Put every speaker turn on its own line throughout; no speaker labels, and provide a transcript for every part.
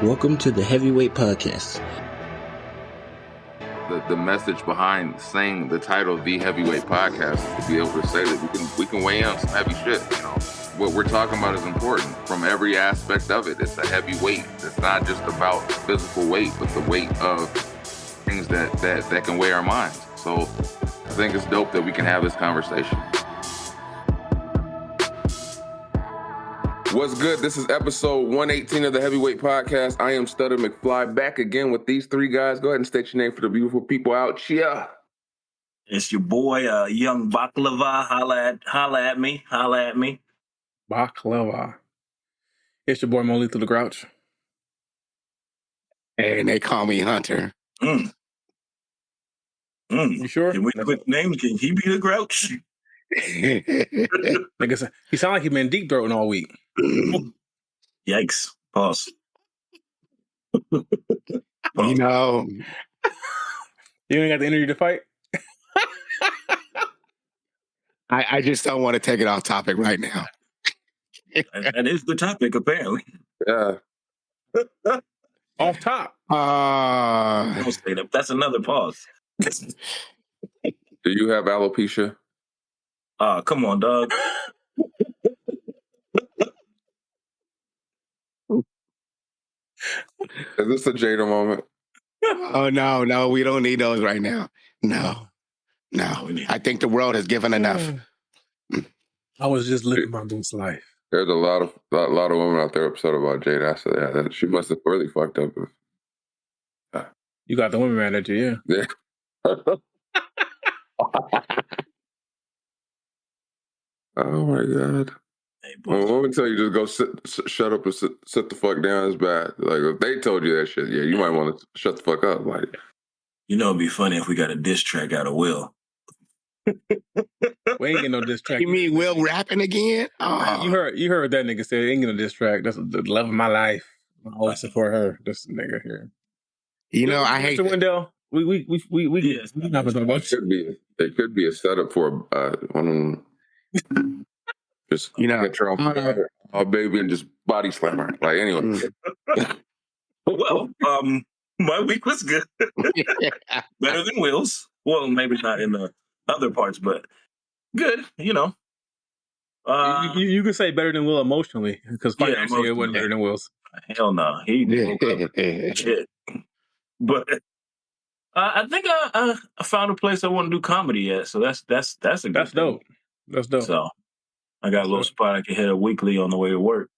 Welcome to the Heavyweight Podcast.
The message behind saying the title The Heavyweight Podcast is to be able to say that we can weigh in on some heavy shit. You know, what we're talking about is important from every aspect of it. It's a heavy weight. It's not just about physical weight, but the weight of things that can weigh our minds. So I think it's dope that we can have this conversation. What's good? This is episode 118 of the Heavyweight Podcast. I am Stutter McFly, back again with these three guys. Go ahead and state your name for the beautiful people out here.
It's your boy, Young Baklava. Holla at me.
Baklava. It's your boy, Molly through the Grouch.
And they call me Hunter.
You sure?
Can we quit names? Can he be the Grouch?
Nigga, he sound like he been deep throating all week.
Yikes. Pause.
You know.
You ain't got the energy to fight?
I just don't want to take it off topic right now.
That is the topic, apparently.
Yeah.
Off top.
Don't say that. That's another pause.
Do you have alopecia?
Come on, dog.
Is this a Jada moment?
Oh, no, we don't need those right now. No. I think the world has given enough.
I was just living my best life.
There's a lot of women out there upset about Jada. I said, yeah, she must have really fucked up.
You got the women mad at you,
Yeah. Oh my God.
Hey,
When a woman tell you just go shut up and sit the fuck down, it's bad. Like, if they told you that shit, yeah, you might want to shut the fuck up. Like,
you know, it'd be funny if we got a diss track out of Will.
We ain't getting no diss track.
You mean Will rapping again? Oh.
You heard that nigga say, ain't getting no diss track. That's the love of my life. I always support her. This nigga here.
You know, I hate
Mr. Wendell. We
Yes.
not gonna talk about you.
it could be a setup for one of them. Just,
You know,
get her off baby and just body slam her. Like, anyway.
Well, my week was good. Better than Will's. Well, maybe not in the other parts, but good, you know.
You could say better than Will emotionally, because financially it wasn't better than Will's.
Hell no. He shit. But I think I found a place I want to do comedy at, so that's a good thing.
Dope. That's dope.
So I got a little spot I can hit a weekly on the way to work.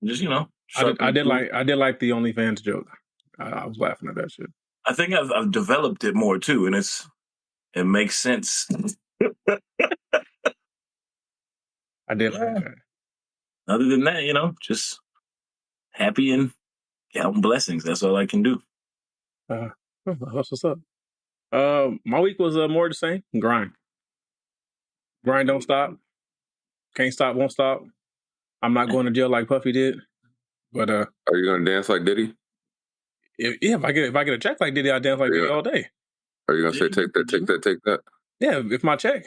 Just, you know.
I did like the OnlyFans joke. I was laughing at that shit.
I think I've developed it more too, and it makes sense.
I did like that.
Other than that, you know, just happy and counting blessings. That's all I can do.
That's what's up. My week was more the same. Grind, don't stop. Can't stop, won't stop. I'm not going to jail like Puffy did. But
Are you gonna dance like Diddy?
If I get a check like Diddy, I dance like Diddy all day.
Are you gonna say take that?
Yeah, if my check.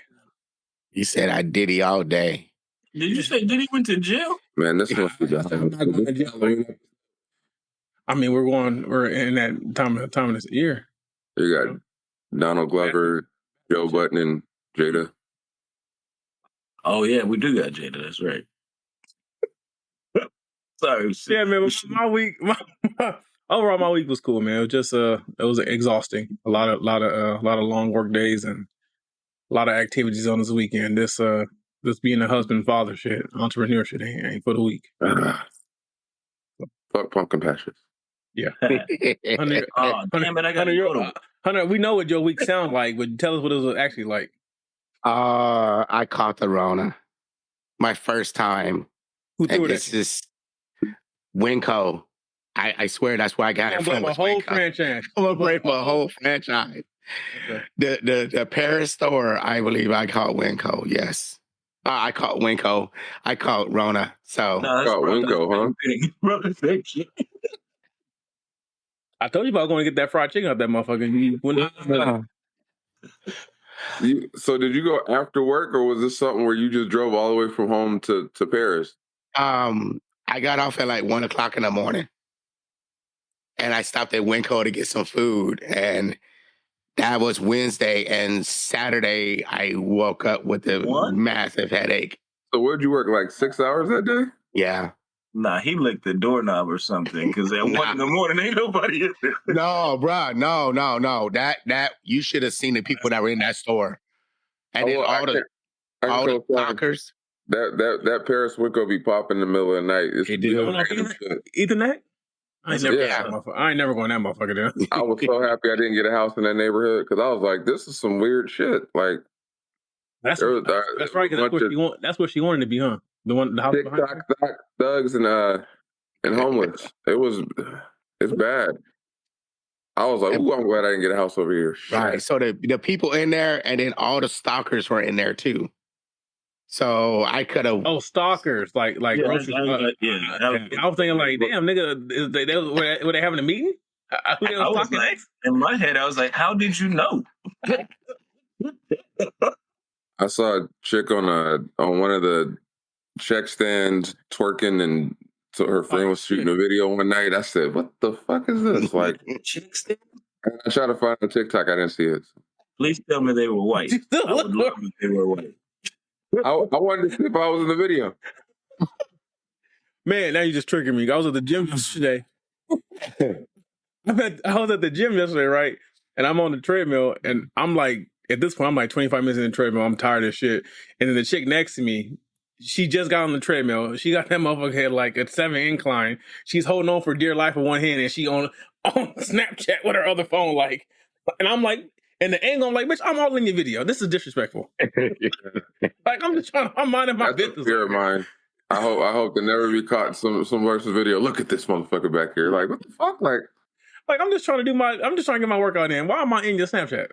He said I Diddy all day.
Did you say Diddy went to jail?
Man, this must be
I'm not going to jail. I mean, we're in that time of this year.
You got Donald Glover, Joe Budden, and Jada.
Oh yeah, we do got Jada. That's right. Sorry.
Yeah, man. My week, overall, my week was cool, man. It was just it was exhausting. A lot of long work days and a lot of activities on this weekend. This being a husband and father shit, entrepreneur shit ain't for the week.
Fuck pumpkin patches.
Yeah.
Hunter, damn it! I got
Hunter, we know what your week sound like, but tell us what it was actually like.
I caught the Rona. My first time.
Who threw it
This
at you?
is Winco. I swear that's where I got it from.
My
was
whole
Winco.
franchise.
I'm gonna break my whole franchise.
Okay.
The Paris store, I believe I caught Winco. Yes. I caught Winco. I caught Rona. So
Winco, huh?
I told you about going to get that fried chicken out that motherfucker.
So did you go after work, or was this something where you just drove all the way from home to Paris?
I got off at like 1:00 in the morning. and I stopped at Winco to get some food. And that was Wednesday. And Saturday, I woke up with a massive headache.
So where'd you work? Like 6 hours that day?
Yeah.
Nah, he licked the doorknob or something because at 1 in the morning ain't nobody in there.
No, bro. No. That you should have seen the people that were in that store. And then all the stalkers.
That Paris Winco be popping in the middle of the night. It's
Ethernet? I ain't never going that motherfucker down.
I was so happy I didn't get a house in that neighborhood because I was like, this is some weird shit. Like
that's right. That's what she wanted to be, huh? The house
TikTok thugs and homeless. It's bad. I was like, ooh, I'm glad I didn't get a house over here.
Right. So the people in there, and then all the stalkers were in there too. So I could have.
Oh, stalkers! Like I was thinking, like, damn, nigga, were they having a meeting?
In my head, I was like, how did you know?
I saw a chick on one of the check stands twerking, and so her friend was shooting a video one night. I said, "What the fuck is this?" Like, check stand. I tried to find a TikTok. I didn't see it.
Please tell me they were white. I would love if they were white.
I wanted to see if I was in the video.
Man, now you just triggered me. I was at the gym yesterday. I was at the gym yesterday, right? And I'm on the treadmill, and I'm like, at this point, I'm like 25 minutes in the treadmill. I'm tired of shit. And then the chick next to me, she just got on the treadmill. She got that motherfucker head like a 7 incline. She's holding on for dear life with one hand, and she on Snapchat with her other phone, like, and I'm like, and the angle, I'm like, bitch, I'm all in your video. This is disrespectful. Like, I'm minding my business.
That's a fear of mine. I hope to never be caught in some versus video. Look at this motherfucker back here. Like, what the fuck? Like
I'm just trying to get my workout in. Why am I in your Snapchat?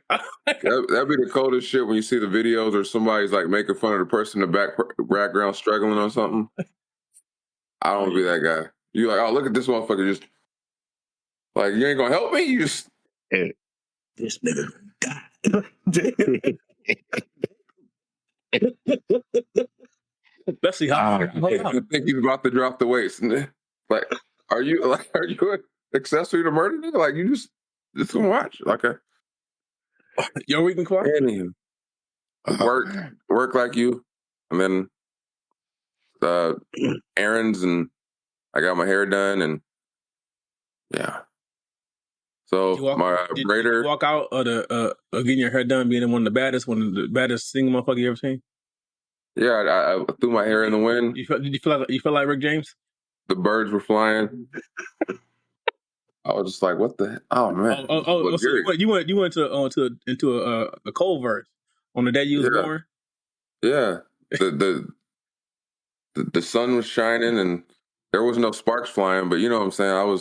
That'd be the coldest shit when you see the videos or somebody's like making fun of the person in the background struggling on something. I don't want to be that guy. You like, oh, look at this motherfucker. Just like, you ain't gonna help me. You just
this nigga die.
Let's see how.
I think he's about to drop the weights. Like, are you an accessory to murder? Nigga? Like, you just gonna watch? Like
your weekend clock?
Work like you, and then errands, and I got my hair done, and yeah. So braider.
Did you walk out of getting your hair done, being one of the baddest single motherfucker you ever seen?
Yeah, I threw my hair in the wind.
You feel like Rick James?
The birds were flying. I was just like, "What the? Oh man!"
So you went into a cold verse on the day you was born.
Yeah, the sun was shining and there was no sparks flying, but you know what I'm saying.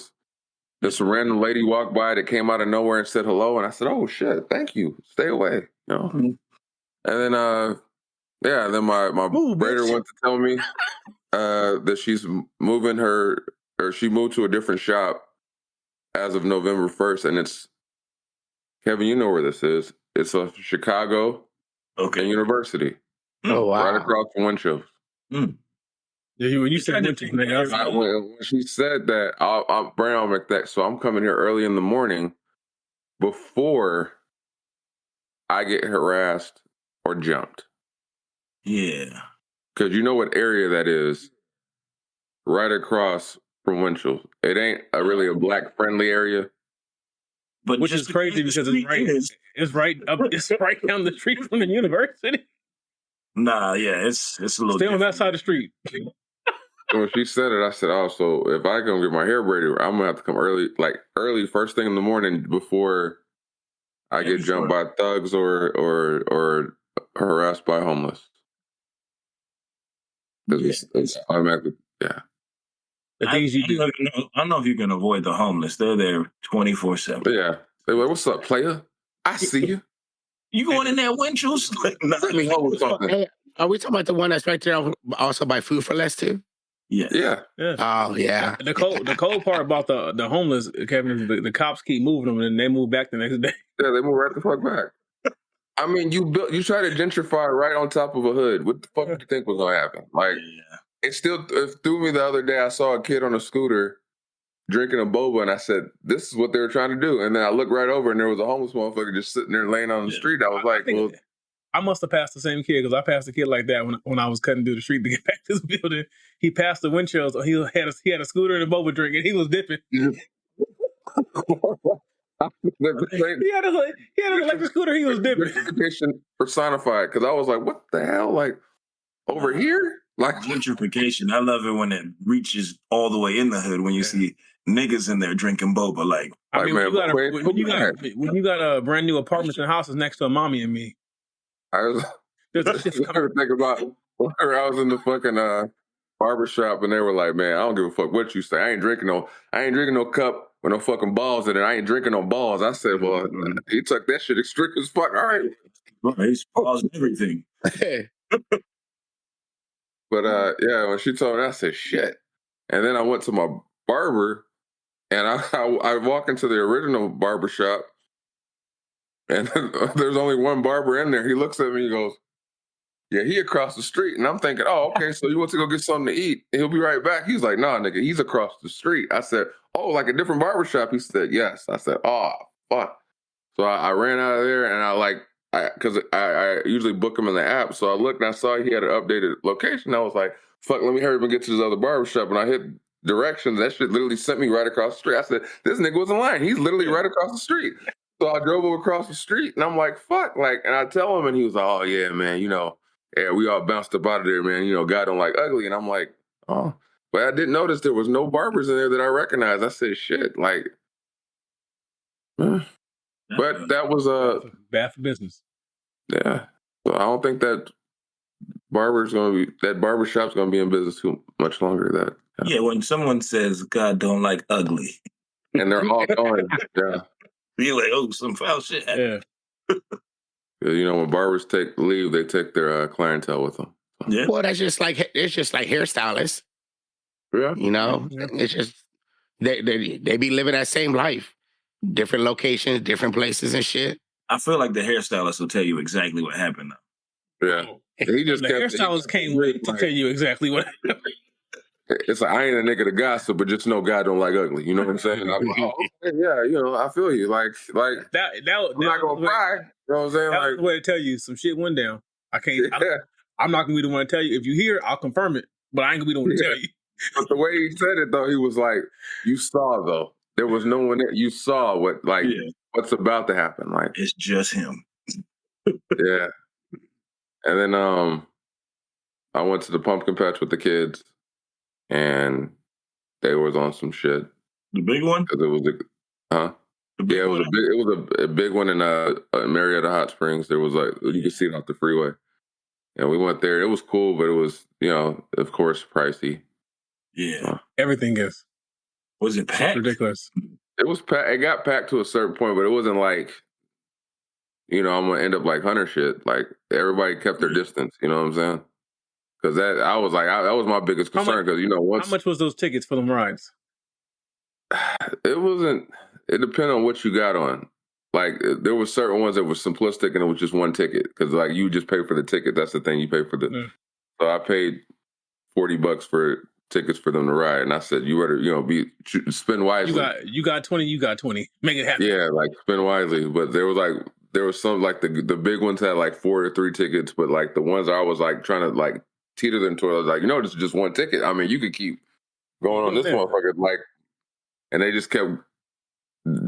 Just a random lady walked by that came out of nowhere and said hello, and I said, "Oh shit, thank you. Stay away." You know. Mm-hmm. And then my braider went to tell me that she's moving she moved to a different shop as of November 1st, and it's Kevin. You know where this is? It's a Chicago University.
Oh wow!
Right across from Winchell.
Mm. Yeah, when you said Winchell,
when she said that, I'm Brown McThack, so I'm coming here early in the morning before I get harassed or jumped.
Yeah,
because you know what area that is. Right across from Winchell. It ain't really a black friendly area.
But which is crazy because it's right down the street from the university.
Nah, yeah, it's a little.
Stay on that side of the street.
When she said it, I said, "Oh, so if I come get my hair braided, I'm gonna have to come early, first thing in the morning before I get jumped by thugs or harassed by homeless." It's automatically, yeah.
The things you do.
I don't know if you can avoid the homeless. They're there 24/7.
Yeah. They're like, "What's up, player? I see you.
You going in there, Winchell's?"
Let me hold something.
Hey, are we talking about the one that's right there also by Food for Less too?
Yeah.
Oh yeah.
The cold part about the homeless, Kevin, is the cops keep moving them and they move back the next day.
Yeah, they move right the fuck back. I mean, you try to gentrify right on top of a hood. What the fuck did you think was gonna happen? Like, it threw me the other day. I saw a kid on a scooter drinking a boba, and I said, "This is what they were trying to do." And then I looked right over, and there was a homeless motherfucker just sitting there laying on the street. I was like, "Well."
I must have passed the same kid because I passed a kid like that when I was cutting through the street to get back to this building. He passed the windshield. So he had a scooter and a boba drink, and he was dipping. He had an electric scooter. He was dipping.
Gentrification personified, because I was like, "What the hell? Like over here?" Like
gentrification. I love it when it reaches all the way in the hood. When you see niggas in there drinking boba, like
I mean,
man,
when you got brand new apartments and houses next to a mommy and me.
I was thinking about whenever I was in the fucking barbershop, and they were like, "Man, I don't give a fuck what you say. I ain't drinking no cup with no fucking balls in it. I ain't drinking no balls." I said, "Well, he took that shit extreme as fuck. All right,
he's paused everything."
But yeah, when she told me, I said, "Shit." And then I went to my barber, and I walk into the original barbershop, and there's only one barber in there. He looks at me, he goes, "Yeah, he across the street." And I'm thinking, "Oh, okay, so you want to go get something to eat? He'll be right back." He's like, "Nah, nigga, he's across the street." I said, "Oh, like a different barbershop?" He said, "Yes." I said, "Oh, fuck." So I ran out of there, and because I usually book him in the app. So I looked and I saw he had an updated location. I was like, "Fuck, let me hurry up and get to this other barbershop." And I hit directions. That shit literally sent me right across the street. I said, "This nigga was in line. He's literally right across the street." So I drove over across the street, and I'm like, "Fuck!" Like, and I tell him, and he was like, "Oh yeah, man, yeah, we all bounced up out of there, man. God don't like ugly." And I'm like, "Oh," but I didn't notice there was no barbers in there that I recognized. I said, "Shit," like, but that was
bad for business.
Yeah, so I don't think that barbershop's gonna be in business too much longer.
Yeah, when someone says God don't like ugly,
and they're all going, yeah,
you're like, "Oh, some foul shit."
Yeah.
When barbers take leave, they take their clientele with them.
Yeah. Well, it's just like hairstylists.
Yeah.
It's just they be living that same life, different locations, different places and shit.
I feel like the hairstylist will tell you exactly what happened
now. Yeah. He just
the hairstylist can't wait to tell you exactly what happened.
It's like, I ain't a nigga to gossip, but just know God don't like ugly. You know what I'm saying? I'm like, "Oh, okay, yeah, I feel you." Like
that
I'm not gonna cry. You know what I'm saying?
That was the way to tell you some shit went down. I'm not gonna be the one to tell you. If you hear it, I'll confirm it, but I ain't gonna be the one to tell you.
But the way he said it, though, he was like, "You saw, though. There was no one there. You saw what's about to happen. Like,
it's just him."
Yeah. And then I went to the pumpkin patch with the kids, and they was on some shit.
The big one?
Because it was it was a big one in Marietta Hot Springs. There was you could see it off the freeway. And we went there. It was cool, but it was, of course, pricey.
Yeah.
Everything is.
Was it packed?
It's ridiculous.
It was packed. It got packed to a certain point, but it wasn't like, I'm going to end up like Hunter shit. Like, everybody kept their distance. You know what I'm saying? Because that was my biggest concern. Because,
how much was those tickets for them rides?
It depended on what you got on. Like, there were certain ones that were simplistic, and it was just one ticket. Because, like, you just pay for the ticket. That's the thing. You pay for the... So I paid $40 for tickets for them to ride. And I said, you better, spend wisely.
You got 20, you got 20. Make it happen.
Yeah, like, spend wisely. But there was some, like, the big ones had, like, 4 or 3 tickets. But, like, the ones I was, like, trying to, like, teeter them toward, I was like, this is just one ticket. I mean, you could keep going on this motherfucker. Like, and they just kept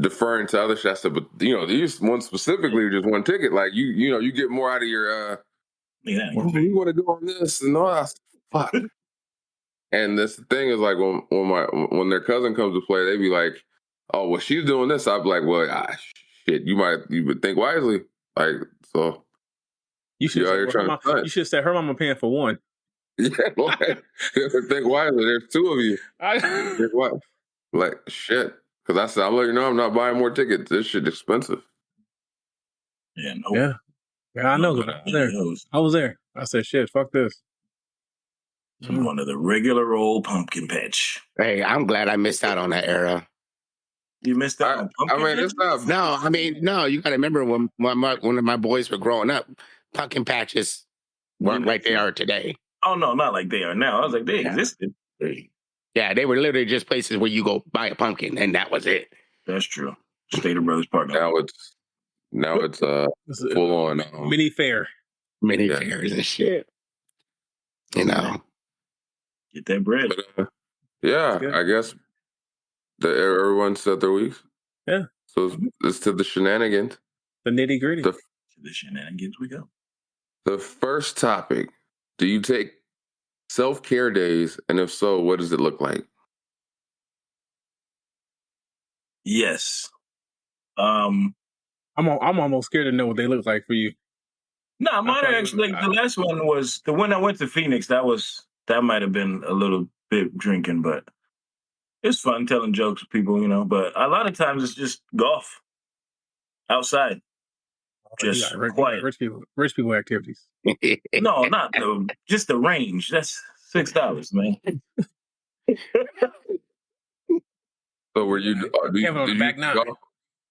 deferring to other shit. I said, but these ones specifically are just one ticket. Like, you get more out of your you want to go on this and all that. Fuck. And this thing is like when their cousin comes to play, they be like, "Oh, well, she's doing this." I'd be like, "Well, shit, you would think wisely." Like, so
you should have said her mama paying for one.
Yeah, think wisely. There's 2 of you. Like, shit. Because I said, I'm letting you know I'm not buying more tickets. This shit expensive.
Yeah,
Yeah, I know. I was there. I said, shit, fuck this.
One of the regular old pumpkin patch.
Hey, I'm glad I missed out on that era.
You missed out on pumpkin patch?
It's not.
No, you got to remember when my boys were growing up, pumpkin patches weren't like they are today.
Oh, no, not like they are now. I was like, they existed.
Yeah, they were literally just places where you go buy a pumpkin, and that was it.
That's true. Stater Brothers Park.
Now it's full on
mini fair.
Mini fairs and shit. You know.
Get that bread.
But, I guess everyone said their weeks.
Yeah.
So it's to the shenanigans.
The nitty gritty.
To the shenanigans we go.
The first topic: do you take self-care days, and if so, what does it look like?
Yes.
I'm almost scared to know what they look like for you.
No, mine are actually the last one was the one I went to Phoenix. That might have been a little bit drinking, but it's fun telling jokes with people, you know. But a lot of times it's just golf outside, just quiet.
Rich people activities.
No, not just the range. That's $6, man.
So were you?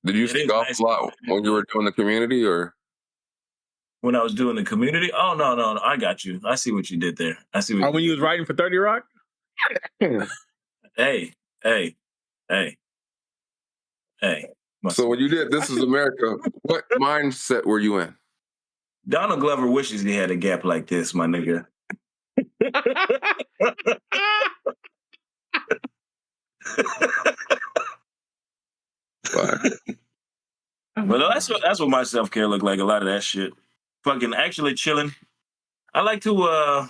Did you golf a lot when you were doing the community, or?
When I was doing the community? Oh, no. I got you. I see what you did there. I see.
When you was writing for 30 Rock?
Hey.
So when you did This Is America, what mindset were you in?
Donald Glover wishes he had a gap like this, my nigga. Well, that's what my self-care looked like. A lot of that shit. Fucking actually chilling. I like to,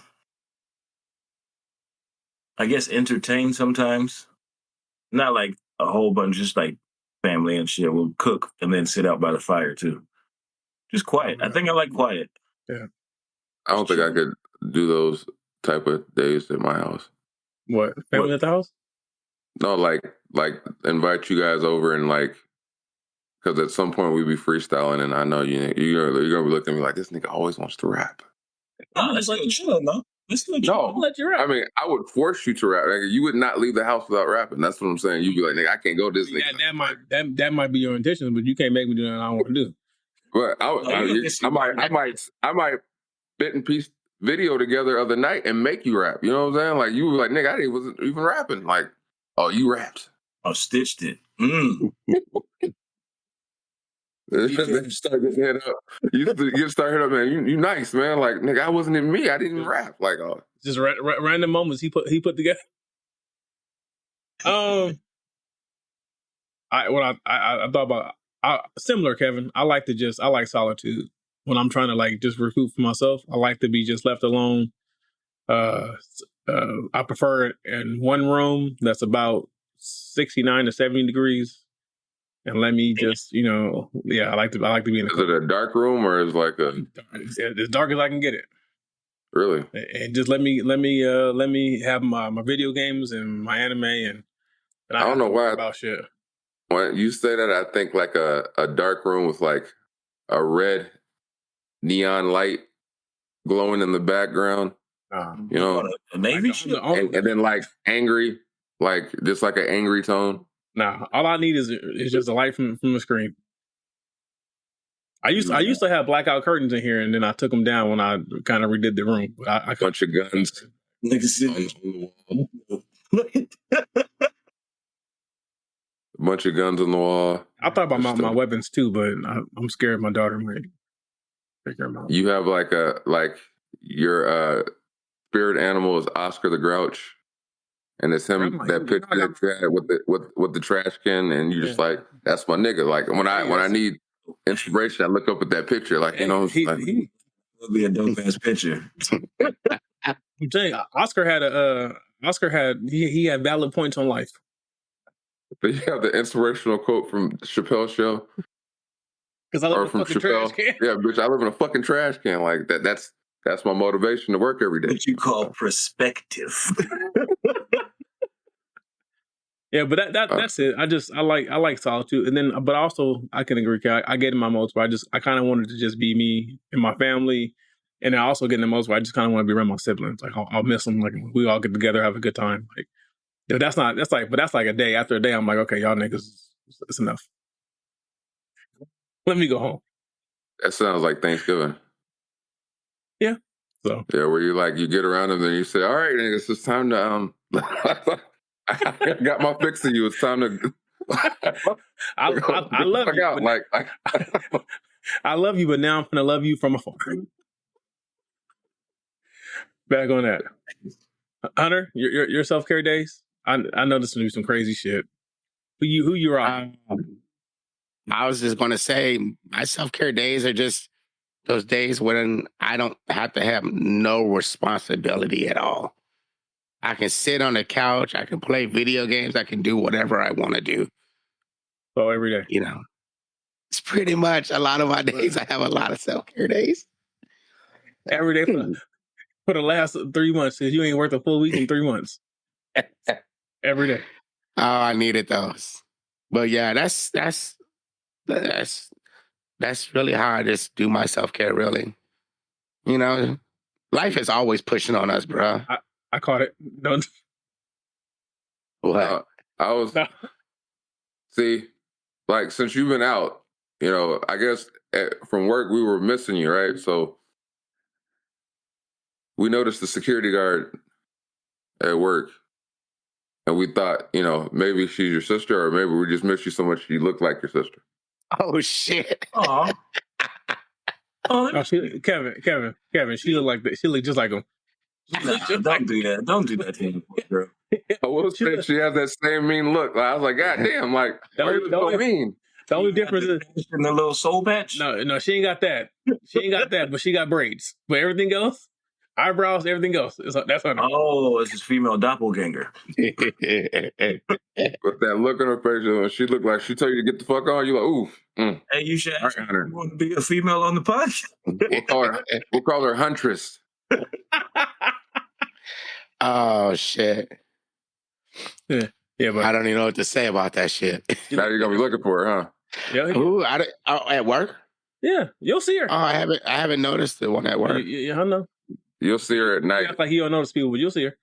I guess, entertain sometimes. Not like a whole bunch, just like family and shit. We'll cook and then sit out by the fire too. Just quiet. I think I like quiet.
Yeah.
I don't think I could do those type of days at my house.
What? Family at the house?
No, like invite you guys over and like, because at some point we be freestyling, and I know you're gonna be looking at me like, this nigga always wants to rap.
No, let's let you chill, no.
No,
let you rap.
I mean, I would force you to rap. Like, you would not leave the house without rapping. That's what I'm saying. You'd be like, nigga, I can't go this nigga.
That might be your intention, but you can't make me do that. I don't want to do.
But I might bit and piece video together other night and make you rap. You know what I'm saying? Like, you were like, nigga, I wasn't even rapping. Like, oh, you rapped.
Oh, stitched it.
You start getting hit up. You start hit up, man. You nice, man. Like, nigga, I wasn't even me. I didn't even rap. Like, oh,
just random moments he put together. I thought about similar, Kevin. I like solitude when I'm trying to like just recoup for myself. I like to be just left alone. I prefer it in one room that's about 69 to 70 degrees. And let me just, I like to be in.
Is it a dark room or is like
as dark as I can get it?
Really?
And just let me have my video games and my anime and
I don't know why
about shit.
When you say that, I think like a dark room with like a red neon light glowing in the background. A
Navy shit,
and then like angry, like just like an angry tone.
Nah, all I need is just a light from the screen. I used to have blackout curtains in here, and then I took them down when I kind of redid the room. But I
bunch of guns. A bunch of guns on the wall.
I thought about my weapons too, but I'm scared my daughter might figure them out.
You have like your spirit animal is Oscar the Grouch. And it's him, that picture that you had with the trash can, and you're just like, that's my nigga. Like when I need inspiration, I look up at that picture, like, you know,
he would be a dope ass picture.
I'm telling you, Oscar had he had valid points on life.
But you have the inspirational quote from Chappelle's show.
Because I live in a fucking trash can.
Yeah, bitch, I live in a fucking trash can. Like that's my motivation to work every day.
What you call perspective.
Yeah, but that's it. I like solitude, and then but also I can agree. I get in my modes where I kind of wanted to just be me and my family, and I also get in the modes where I just kind of want to be around my siblings. Like I'll miss them. Like we all get together, have a good time. Like that's like a day. After a day, I'm like, okay, y'all niggas, it's enough. Let me go home.
That sounds like Thanksgiving.
Yeah. So
yeah, where you get around them and you say, all right, niggas, it's time to I got my fix of you. It's time to.
I love you.
Out. Like
I love you, but now I'm gonna love you from afar. Back on that, Hunter. Your self care days. I know this is gonna be some crazy shit. Who you are?
I was just gonna say my self care days are just those days when I don't have to have no responsibility at all. I can sit on the couch. I can play video games. I can do whatever I want to do.
So every day,
you know, it's pretty much a lot of my days. I have a lot of self care days.
Every day for the last 3 months. Because you ain't worked a full week in 3 months. Every day.
Oh, I needed those. But yeah, that's really how I just do my self care. Really, life is always pushing on us, bro.
I caught it. Don't.
What?
I was.
No.
See, like since you've been out, I guess from work we were missing you, right? So we noticed the security guard at work, and we thought, maybe she's your sister, or maybe we just missed you so much you look like your sister.
Oh shit!
Aw.
Oh, Kevin. She looked like that. She looked just like him.
Don't do that. Don't do that to him, bro.
I will say she has that same mean look. I was like, God damn, like, why are you so mean?
The only difference is
in the little soul patch.
No, she ain't got that. She ain't got that, but she got braids. But everything else, eyebrows, everything else, that's her.
Oh, it's his female doppelganger.
With that look on her face, when she looked like she tell you to get the fuck on, you like, ooh.
Hey, you should ask her. You want to be a female on the podcast?
We'll call her Huntress.
Oh shit.
Yeah, but
I don't even know what to say about that shit.
Now you're gonna be looking for her, huh?
Yeah.
Ooh, at work?
Yeah, you'll see her.
Oh, I haven't noticed the one at work.
Yeah, I know.
You'll see her at night.
Act like he don't notice people, but you'll see her.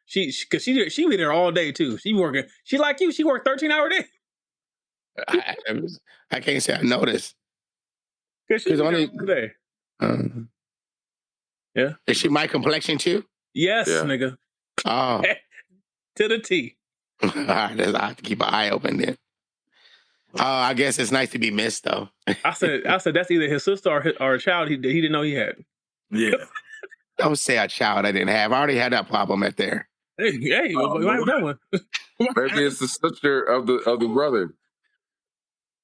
She be there all day too. She working. She like you. She work 13-hour day.
I can't say I noticed.
Because she's only all day. Yeah.
Is she my complexion too?
Yes, nigga.
Oh.
To the T.
I have to keep an eye open then. Oh, I guess it's nice to be missed though.
I said that's either his sister or a child he didn't know he had.
Yeah.
Don't say a child I didn't have. I already had that problem up there.
Hey, we might have that one.
Maybe it's the sister of the brother,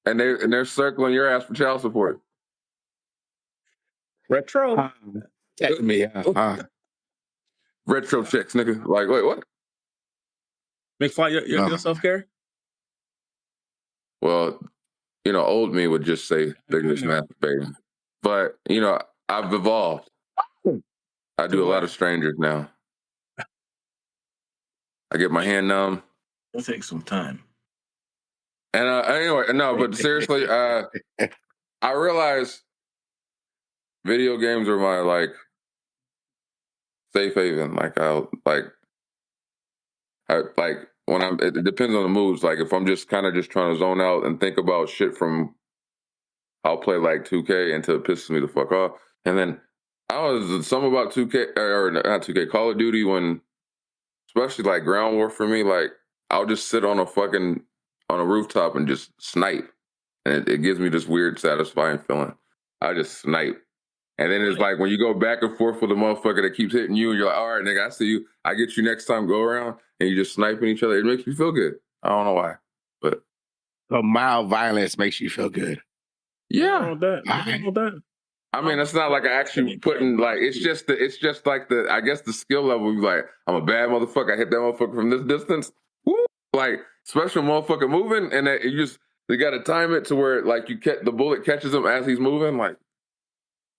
and they're circling your ass for child support.
Retro.
That's me.
Retro chicks, nigga. Like, wait, what?
McFly, your self-care?
Well, old me would just say they're just masturbating. But, I've evolved. I do a lot of strangers now. I get my hand numb.
It'll take some time.
And anyway, no, but seriously, I realize video games are my, like, safe haven. Like, when it depends on the moods. Like, if I'm just kind of just trying to zone out and think about shit I'll play like 2K until it pisses me the fuck off. And then something about 2K, or not 2K, Call of Duty, when, especially like ground war for me, like, I'll just sit on a rooftop and just snipe. And it gives me this weird, satisfying feeling. I just snipe. And then it's like when you go back and forth with a motherfucker that keeps hitting you, and you're like, all right, nigga, I see you. I get you next time, go around, and you just sniping each other. It makes me feel good. I don't know why, but.
So mild violence makes you feel good.
Yeah.
I
mean, it's not like I actually putting, like, it's just like I guess the skill level. Like, I'm a bad motherfucker. I hit that motherfucker from this distance. Woo! Like, special motherfucker moving, and that you got to time it to where, like, the bullet catches him as he's moving. Like,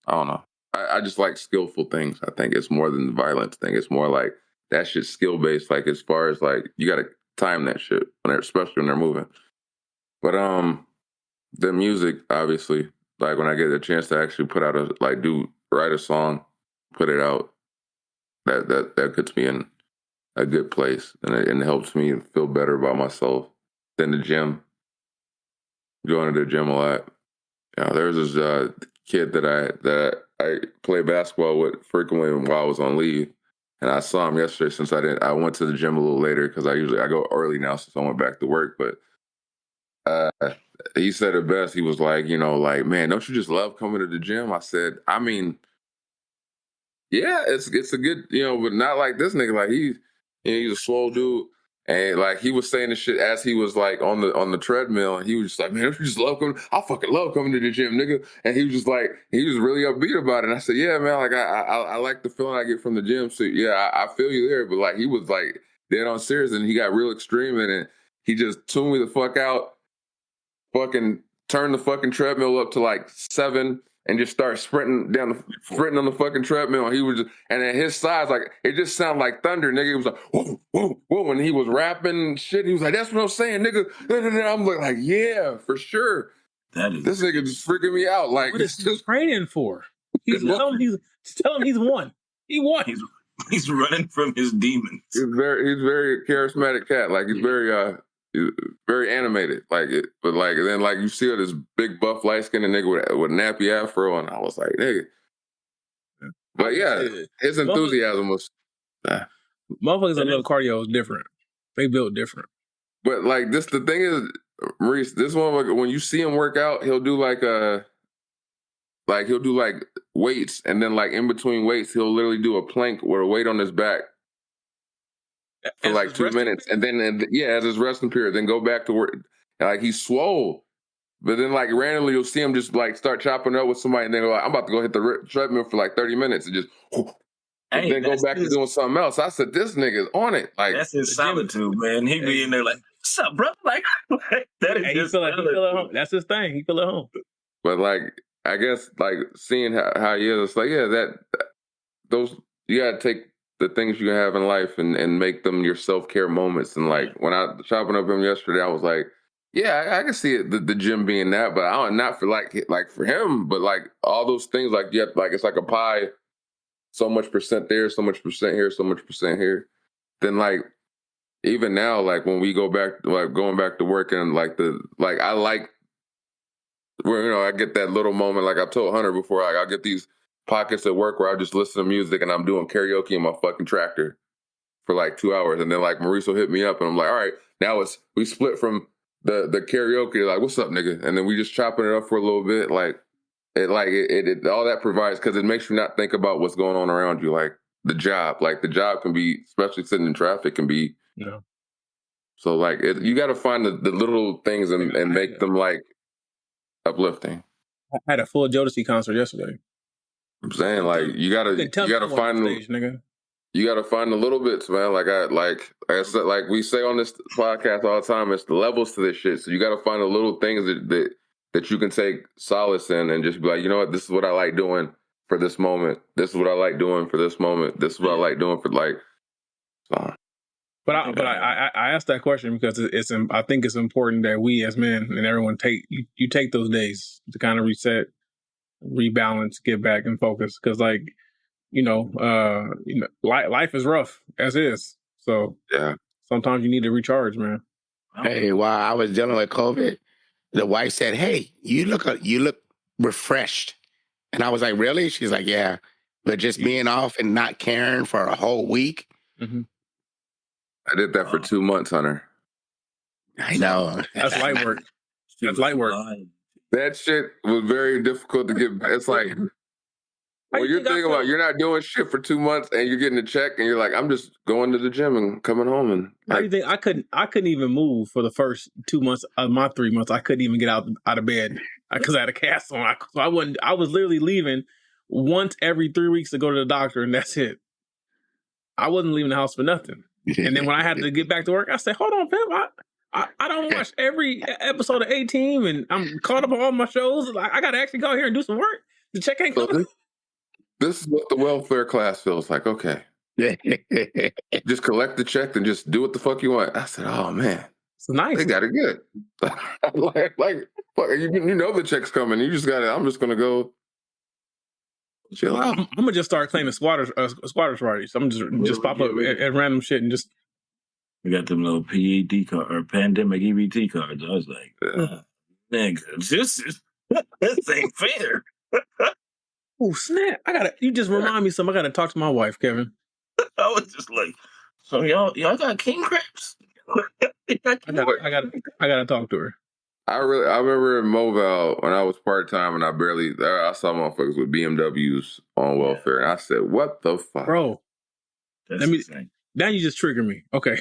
I don't know. I just like skillful things. I think it's more than the violence thing. It's more like that shit's skill based. Like, as far as like you got to time that shit especially when they're moving. But the music, obviously, like when I get a chance to actually put out write a song, put it out, that puts me in a good place, and it helps me feel better about myself. Than the gym, going to the gym a lot. There's this kid that I play basketball with frequently while I was on leave, And I saw him yesterday since I went to the gym a little later because I go early now since I went back to work. But he said it best. He was like, like, man, don't you just love coming to the gym? I said, I mean, yeah, it's a good, but not like this nigga. Like he's a swole dude. And like he was saying this shit as he was like on the treadmill, and he was just like, man, don't you just love coming? I fucking love coming to the gym, nigga. And he was just like, he was really upbeat about it. And I said, yeah, man, like I like the feeling I get from the gym. So yeah, I feel you there. But like he was like dead on serious, and he got real extreme in it. He just tuned me the fuck out, fucking turned the fucking treadmill up to like 7. And just start sprinting on the fucking treadmill. And he was and at his size, like it just sounded like thunder, nigga. It was like whoa, whoa, whoa. And he was rapping shit. He was like, "That's what I'm saying, nigga." I'm like, yeah, for sure. This nigga just freaking me out. Like,
what is he praying for? Tell him he's won. He won.
He's running from his demons.
He's very charismatic cat. Like he's very animated, like it, but like then like you see this big buff light skinned nigga with nappy afro, and I was like, nigga. But yeah, his enthusiasm was.
Motherfuckers that love cardio is different. They built different.
But like this, the thing is, Maurice, this one when you see him work out, he'll do like weights, and then like in between weights, he'll literally do a plank with a weight on his back. For like 2 minutes, and then as his resting period, then go back to work. And like he's swole, but then like randomly you'll see him just like start chopping up with somebody, and then like, I'm about to go hit the treadmill for like 30 minutes and just, and then go back to doing something else. I said, this nigga's on it. Like
that's his solitude, man. He be in there like, "What's up, bro?" Like that is
he feel at home. That's his thing. He feel at home.
But like I guess like seeing how he is, it's like those you gotta take the things you have in life and make them your self-care moments. And like when I chopping up him yesterday, I was like, yeah, I can see it, the gym being that, but I don't, not for like for him, but like all those things, like like it's like a pie, so much percent there, so much percent here, so much percent here. Then like even now, like when we go back, like going back to work, and like I like where I get that little moment, like I told Hunter before, like I get these pockets at work where I just listen to music and I'm doing karaoke in my fucking tractor for like 2 hours. And then like Maurice will hit me up and I'm like, all right, now we split from the karaoke, like, what's up, nigga? And then we just chopping it up for a little bit. Like it all that provides, because it makes you not think about what's going on around you. Like the job can be, especially sitting in traffic, can be.
Yeah.
So like you got to find the little things and make them like uplifting.
I had a full Jodeci concert yesterday.
I'm saying, like, you gotta find
stage, nigga.
You gotta find the little bits, man. Like I said, like we say on this podcast all the time, it's the levels to this shit. So you gotta find the little things that you can take solace in, and just be like, you know what, this is what I like doing for this moment. This is what I like doing for this moment. This is what I like doing for like. So.
But I asked that question because I think it's important that we as men and everyone you take those days to kind of reset, rebalance, get back and focus, because like life is rough as is, so
yeah,
sometimes you need to recharge, man.
Hey, while I was dealing with COVID, the wife said, "Hey, you look refreshed," and I was like, "Really?" She's like, "Yeah, but just being off and not caring for a whole week."
Mm-hmm.
I did that for 2 months, Hunter.
I know.
That's light work. That's light work.
That shit was very difficult to get. It's like when you're thinking about you're not doing shit for 2 months and you're getting a check and you're like, I'm just going to the gym and coming home. And
how do you think I couldn't even move for the first 2 months of my 3 months? I couldn't even get out of bed because I had a cast on. I was literally leaving once every 3 weeks to go to the doctor, and that's it. I wasn't leaving the house for nothing. And then when I had to get back to work, I said, hold on, Pim, I don't watch every episode of A-Team, and I'm caught up on all my shows. I got to actually go out here and do some work. The check ain't coming.
This is what the welfare class feels like. Okay. Just collect the check and just do what the fuck you want. I said, oh, man.
It's nice.
They got it good. like fuck, you know the check's coming. You just got it. I'm just going to go chill out.
I'm gonna just start claiming squatters rights. I'm just pop up at random shit and just.
We got them little PED card or pandemic EBT cards. I was like, nigga, this ain't fair.
Oh snap! You just remind me something. I gotta talk to my wife, Kevin.
I was just like, so y'all got king crabs?
I gotta talk to her.
I remember in Mobile when I was part-time and I saw motherfuckers with BMWs on welfare, and I said, what the fuck?
Bro,
That's insane.
now you just trigger me. Okay.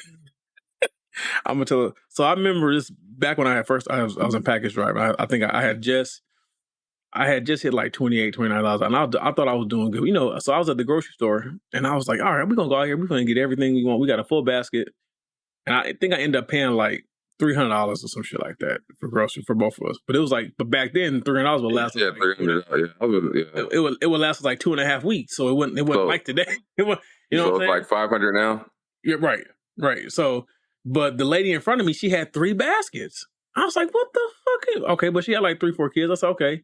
I'm gonna tell her. So I remember this back when I was in package driving. I think I had just hit like $28, $29, and I thought I was doing good. You know, so I was at the grocery store, and I was like, all right, we're gonna go out here. We're gonna get everything we want. We got a full basket, and I think I ended up paying like $300 or some shit like that for groceries for both of us. But it was like, but back then $300 would last.
Yeah, $300. Yeah,
it would last us like 2.5 weeks. So it wasn't like today. It was, you know,
so
what I'm
it's like $500 now.
Yeah, right. So, but the lady in front of me, she had 3 baskets. I was like, what the fuck? Okay, but she had like 3-4 kids. I said, okay.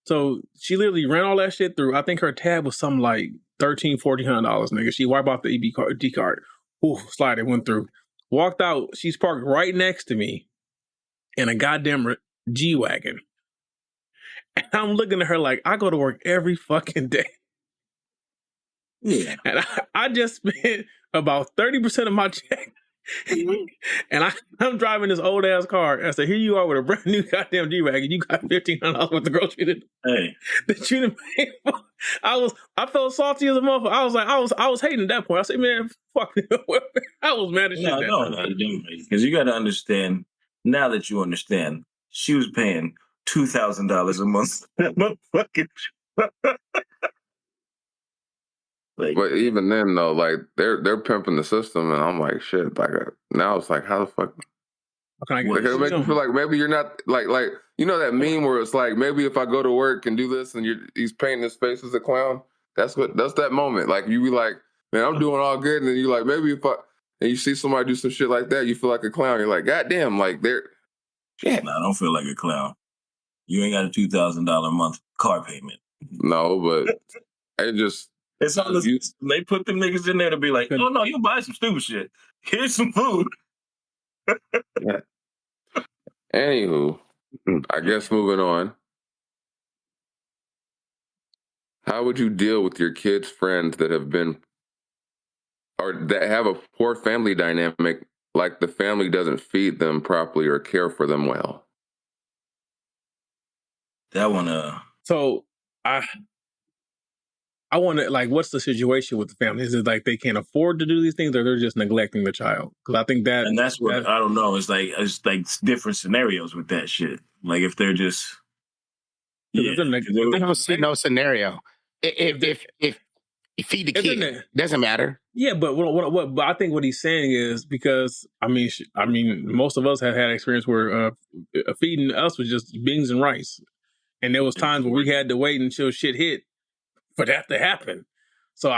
So she literally ran all that shit through. I think her tab was something like $1,300-$1,400, nigga. She wiped off the D card. Ooh, slide it went through. Walked out. She's parked right next to me in a goddamn G-Wagon. And I'm looking at her like, I go to work every fucking day.
Yeah.
And I just spent about 30% of my check. And I'm driving this old ass car. I said, here you are with a brand new goddamn G-Wagon. You got $1,500 worth of groceries that you didn't pay for. I felt salty as a motherfucker. I was like, I was hating at that point. I said, man, fuck it. I was mad as shit.
No, because you got to understand. Now that you understand, she was paying $2,000 a month. Motherfucking.
Like, but even then, though, like they're pimping the system, and I'm like, shit. Like now, it's like, how the fuck?
Like,
it makes me feel like maybe you're not like you know that meme where it's like maybe if I go to work and do this, and he's painting his face as a clown. That's that moment. Like you be like, man, I'm doing all good, and then you like maybe if and you see somebody do some shit like that, you feel like a clown. You're like, goddamn, like they're shit.
No, I don't feel like a clown. You ain't got a $2,000 a month car payment.
No, but it just.
It's all they put them niggas in there to be like, oh no, you'll buy some stupid shit. Here's some food.
Yeah. Anywho, I guess moving on. How would you deal with your kids' friends that have been or that have a poor family dynamic, like the family doesn't feed them properly or care for them well?
That one,
So I want to, like, what's the situation with the family? Is it like they can't afford to do these things, or they're just neglecting the child? Because I think that,
and that's what I don't know. It's like different scenarios with that shit. Like if they're just,
I don't see no scenario. If you feed the kid, doesn't matter.
Yeah, but but I think what he's saying is because I mean, most of us have had experience where feeding us was just beans and rice, and there was times where we had to wait until shit hit for that to happen. So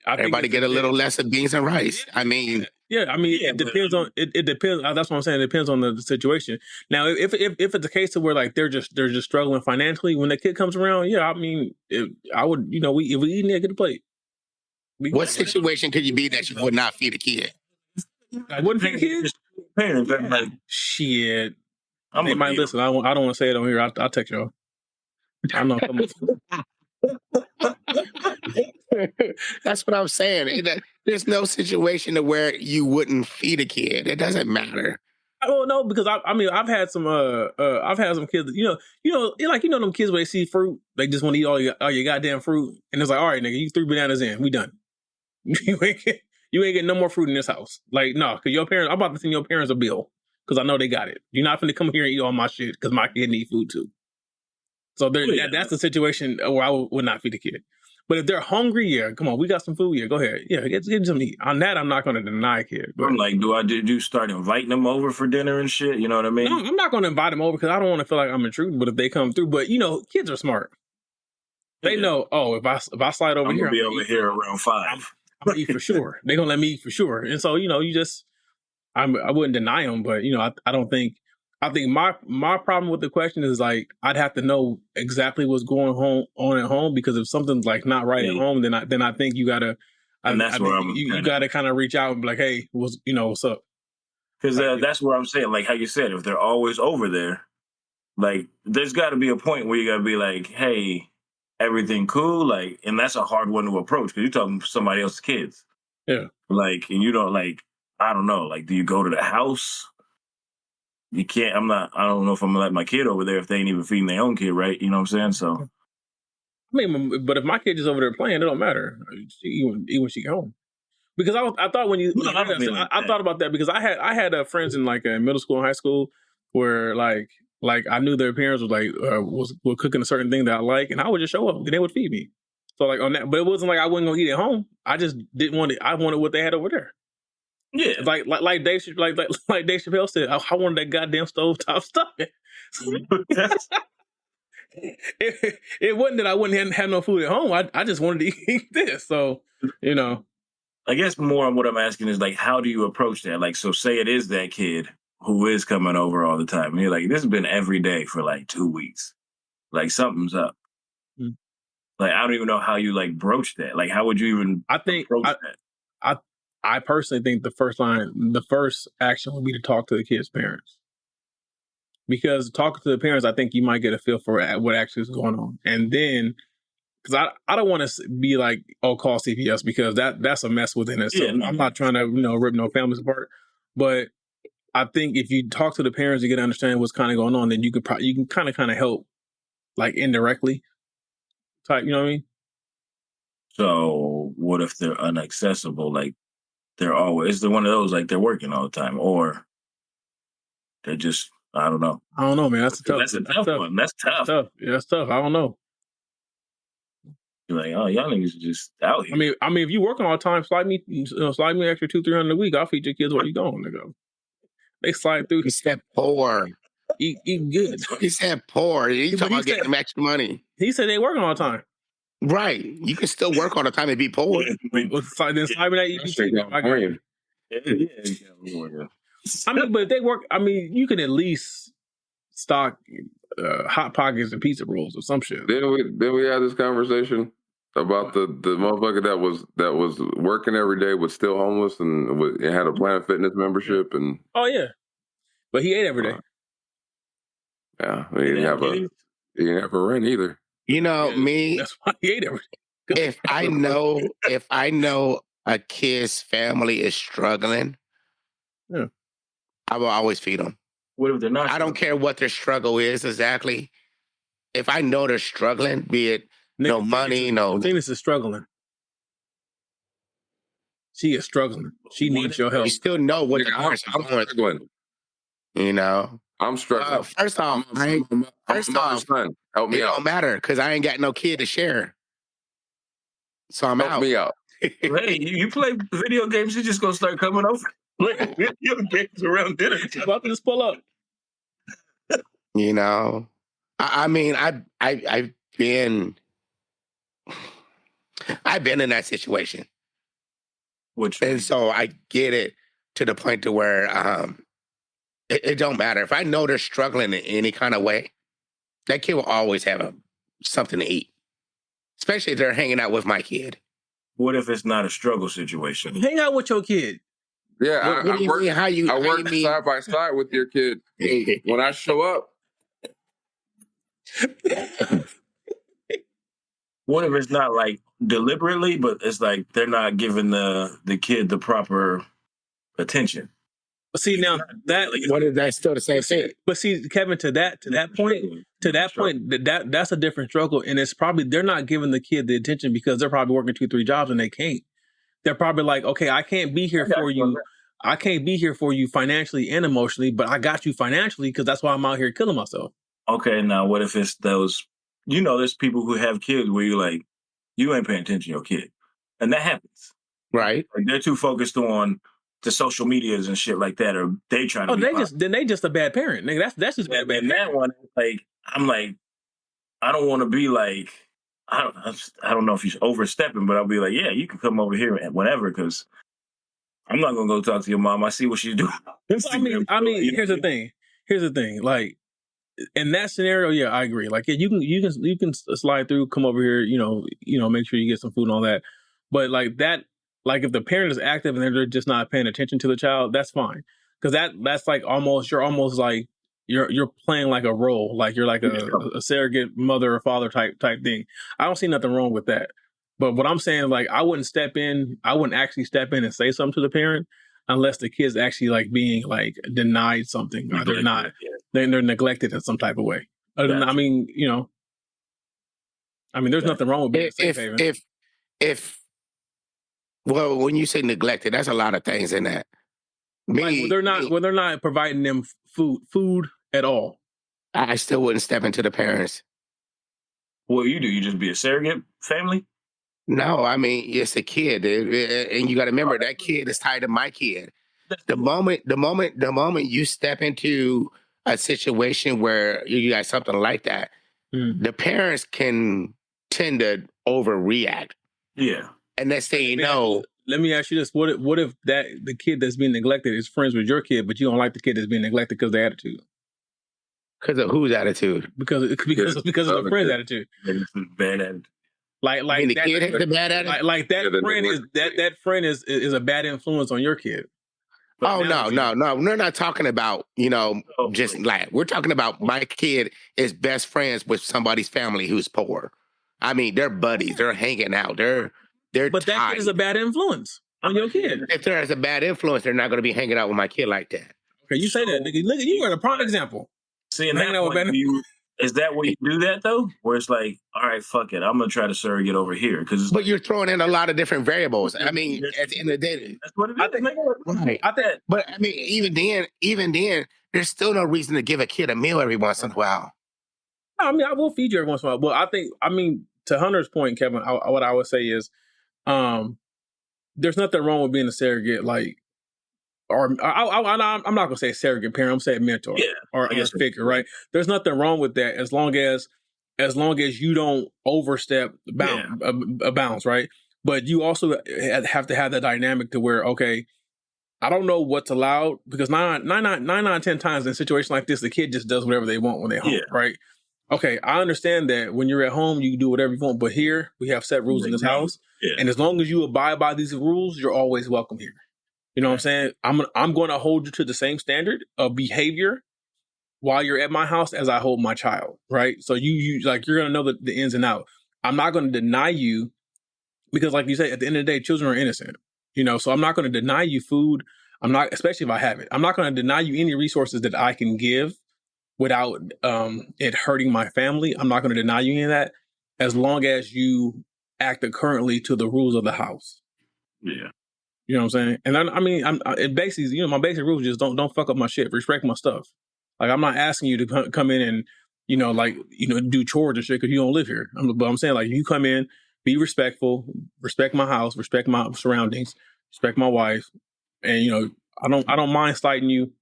everybody get a little less of beans and rice. I mean,
it depends on it depends. That's what I'm saying. It depends on the situation. Now, if it's a case of where like they're just struggling financially when the kid comes around, yeah, I mean, I would, if we eating there, get a plate.
What situation could you be that you would not feed a kid?
I wouldn't feed a kid.
Parents, like
shit. They might listen. I don't want to say it on here. I'll text y'all. I'm not coming.
That's what I'm saying. There's no situation to where you wouldn't feed a kid. It doesn't matter.
I don't know because I've had some kids. You know them kids where they see fruit, they just want to eat all your goddamn fruit, and it's like, all right, nigga, you 3 bananas in, we done. You ain't getting no more fruit in this house. Like, no, because your parents, I'm about to send your parents a bill because I know they got it. You're not finna come here and eat all my shit because my kid need food too. So that's the situation where I would not feed the kid. But if they're hungry, yeah, come on, we got some food here. Go ahead. Yeah, get some to eat. On that, I'm not going to deny a kid. But
I'm like, do start inviting them over for dinner and shit? You know what I mean?
No, I'm not going to invite them over because I don't want to feel like I'm intruding. But if they come through, but kids are smart. They know. Oh, if I slide over here,
I'm gonna be over here around 5.
I'm gonna eat for sure. They're gonna let me eat for sure. And so I wouldn't deny them, but I don't think. I think my problem with the question is like I'd have to know exactly what's going on at home because if something's like not right at home, then I think you gotta. And that's where you gotta kind of reach out and be like, hey, what's up?
Because that's where I'm saying, like how you said, if they're always over there, like there's got to be a point where you got to be like, hey, everything cool? Like, and that's a hard one to approach because you're talking to somebody else's kids.
Yeah.
Like, and you don't like, I don't know, like, do you go to the house? You can't, I don't know if I'm gonna let my kid over there if they ain't even feeding their own kid, right? You know what I'm saying? So,
I mean, but if my kid is over there playing, it don't matter. Even when she get home. Because I thought when you,
No, I don't mean like
I
that.
thought about that because I had friends in like middle school and high school where like I knew their parents was like were cooking a certain thing that I like, and I would just show up and they would feed me. So like on that, but it wasn't like I wasn't gonna eat at home. I just didn't want it. I wanted what they had over there.
Yeah.
Like Dave Chappelle said, I wanted that goddamn stovetop stuff. It wasn't that I wouldn't have no food at home. I just wanted to eat this. So, you know.
I guess more on what I'm asking is like, how do you approach that? Like, so say it is that kid who is coming over all the time. And you're like, this has been every day for like 2 weeks. Like something's up.
Mm.
Like, I don't even know how you like broach that. Like, how would you even approach that?
I personally think the first action would be to talk to the kid's parents. Because talking to the parents, I think you might get a feel for what actually is going on. And then, because I don't want to be like, oh, call CPS, because that's a mess within itself. Yeah, I'm not trying to rip no families apart, but I think if you talk to the parents, you get to understand what's kind of going on. Then you can kind of help, like indirectly, type. You know what I mean?
So what if they're inaccessible? Like they're always one of those like they're working all the time, or they're just I don't know.
I don't know, man. That's a tough
one. That's tough.
Yeah, that's tough. I don't know.
You're like, oh, y'all niggas are just out here.
I mean, if you working all the time, slide me an extra $200-300 a week. I'll feed your kids where you going, nigga. They slide through.
He said poor.
Eat good.
He said poor. He talking about getting them extra money.
He said they working all the time.
Right. You can still work all the time and be poor.
Then slide me that EBT. Yeah. I mean, but if they work, I mean, you can at least stock Hot Pockets and pizza rolls or some shit.
Then we had this conversation about the motherfucker that was working every day was still homeless and had a Planet Fitness membership and
oh yeah, but he ate every day.
Yeah, he didn't have a rent either.
You know me.
That's why he ate every day.
If I know a kid's family is struggling,
yeah,
I will always feed them.
What if they're not?
I don't care what their struggle is exactly. If I know they're struggling, be it no money, no.
Venus is struggling. She is struggling. She needs your help.
You still know what the parents are going through. You know,
I'm struggling.
First off,
help me
it
out.
Don't matter because I ain't got no kid to share. So I'm
help me out.
Hey, you play video games? You just gonna start coming over playing video games around dinner time.
About to just pull up.
You know, I mean, I've been in that situation, and so I get it to the point to where it don't matter if I know they're struggling in any kind of way. That kid will always have something to eat, especially if they're hanging out with my kid.
What if it's not a struggle situation?
Hang out with your kid.
Yeah,
what do you mean?
I work side by side with your kid. When I show up.
What if it's not like deliberately, but it's like they're not giving the kid the proper attention?
See now that
what is that still the same thing?
But see, Kevin, to that point, that's a different struggle, and it's probably they're not giving the kid the attention because they're probably working 2-3 jobs and they can't. They're probably like, okay, I can't be here for you. I can't be here for you financially and emotionally, but I got you financially because that's why I'm out here killing myself.
Okay, now what if it's those? There's people who have kids where you're like, you ain't paying attention to your kid, and that happens,
right?
Like they're too focused on the social medias and shit like that, or they trying to.
They just a bad parent. Nigga, that's just bad.
And that one, like, I'm like, I don't want to be like, I don't know if he's overstepping, but I'll be like, yeah, you can come over here and whatever, because I'm not gonna go talk to your mom. I see what she's doing.
I mean, here's the thing. Like in that scenario, yeah, I agree. Like, yeah, you can slide through, come over here, make sure you get some food and all that. But like that. Like if the parent is active and they're just not paying attention to the child, that's fine. Because that's like you're almost like you're playing like a role, like you're like a surrogate mother or father type thing. I don't see nothing wrong with that. But what I'm saying, like, I wouldn't actually step in and say something to the parent unless the kid's actually like being like denied something or they're not, they're neglected in some type of way. I mean, there's nothing wrong with being a safe haven.
Well, when you say neglected, that's a lot of things in that.
Like, they're not providing them food at all.
I still wouldn't step into the parents.
What do? You just be a surrogate family?
No, I mean, it's a kid, and you got to remember that kid is tied to my kid. The moment you step into a situation where you got something like that, the parents can tend to overreact.
Yeah.
And next thing you know,
let me ask you this: what if the kid that's being neglected is friends with your kid, but you don't like the kid that's being neglected because of the attitude?
Because of whose attitude?
Because of the friend's attitude.
Bad attitude.
Like the kid has a bad attitude.
Like that friend is a bad influence on your kid.
But no. We're not talking about, just like, we're talking about my kid is best friends with somebody's family who's poor. I mean, they're buddies. They're hanging out. They're
But that kid is a bad influence on your kid.
If there's a bad influence, they're not going to be hanging out with my kid like that.
Okay, you say that. Look, you are the prime example.
See, in that point, is that where you do that, though? Where it's like, all right, fuck it. I'm going to try to surrogate over here.
But you're throwing in a lot of different variables. I mean, at the end of the day.
That's what it is.
Right. But, I mean, even then, there's still no reason to give a kid a meal every once in a while.
I mean, I will feed you every once in a while. But to Hunter's point, Kevin, what I would say is, there's nothing wrong with being a surrogate, like, or I'm not gonna say surrogate parent. I'm saying mentor or a figure, right? There's nothing wrong with that as long as you don't overstep bounds, right? But you also have to have that dynamic to where, okay, I don't know what's allowed, because nine out of 10 times in a situation like this, the kid just does whatever they want when they're home, right? Okay, I understand that when you're at home, you can do whatever you want, but here we have set rules in this house, and as long as you abide by these rules, you're always welcome here. You know what I'm saying? I'm going to hold you to the same standard of behavior while you're at my house as I hold my child, right? So you're going to know the ins and outs. I'm not going to deny you, because like you say, at the end of the day, children are innocent, so I'm not going to deny you food. I'm not, especially if I have it. I'm not going to deny you any resources that I can give without it hurting my family. I'm not going to deny you any of that as long as you act currently to the rules of the house.
Yeah.
You know what I'm saying? And it basically, my basic rules just don't fuck up my shit. Respect my stuff. Like, I'm not asking you to come in and, do chores and shit because you don't live here. But I'm saying, like, you come in, be respectful, respect my house, respect my surroundings, respect my wife. And, I don't mind slighting you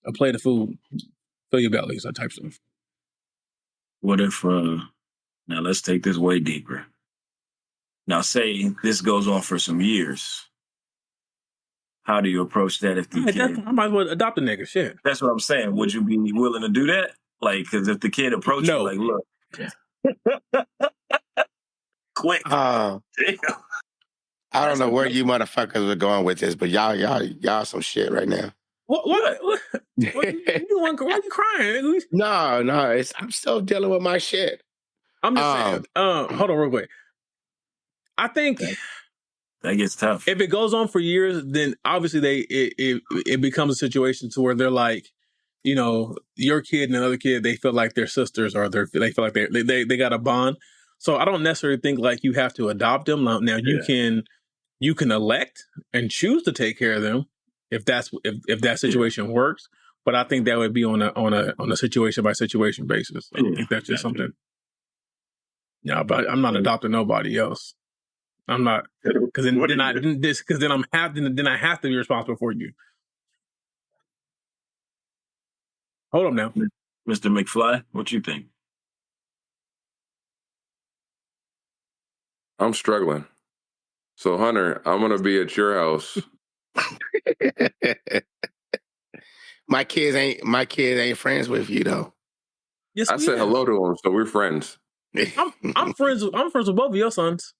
a plate of food, fill your bellies, that type of stuff.
What if, now let's take this way deeper. Now, say this goes on for some years. How do you approach that if the kid...
I might as well adopt a nigga, shit.
That's what I'm saying. Would you be willing to do that? Like, because if the kid approaches you, like, look. Quick.
I don't know where you motherfuckers are going with this, but y'all some shit right now.
What you doing? Why you crying?
No, I'm still dealing with my shit.
I'm just saying. Hold on real quick. I think...
That gets tough.
If it goes on for years, then obviously it becomes a situation to where they're like, your kid and another kid, they feel like they're sisters, or they feel like they got a bond. So I don't necessarily think like you have to adopt them. Now you can elect and choose to take care of them if that situation works. But I think that would be on a situation by situation basis. I think that's just something. Yeah, but I'm not adopting nobody else. I'm not, because then I have to be responsible for you. Hold on now,
Mr. McFly, what you think?
I'm struggling. So Hunter, I'm gonna be at your house.
My kids ain't friends with you though.
Yes,
I said hello to them, so we're friends.
I'm friends with both of your sons.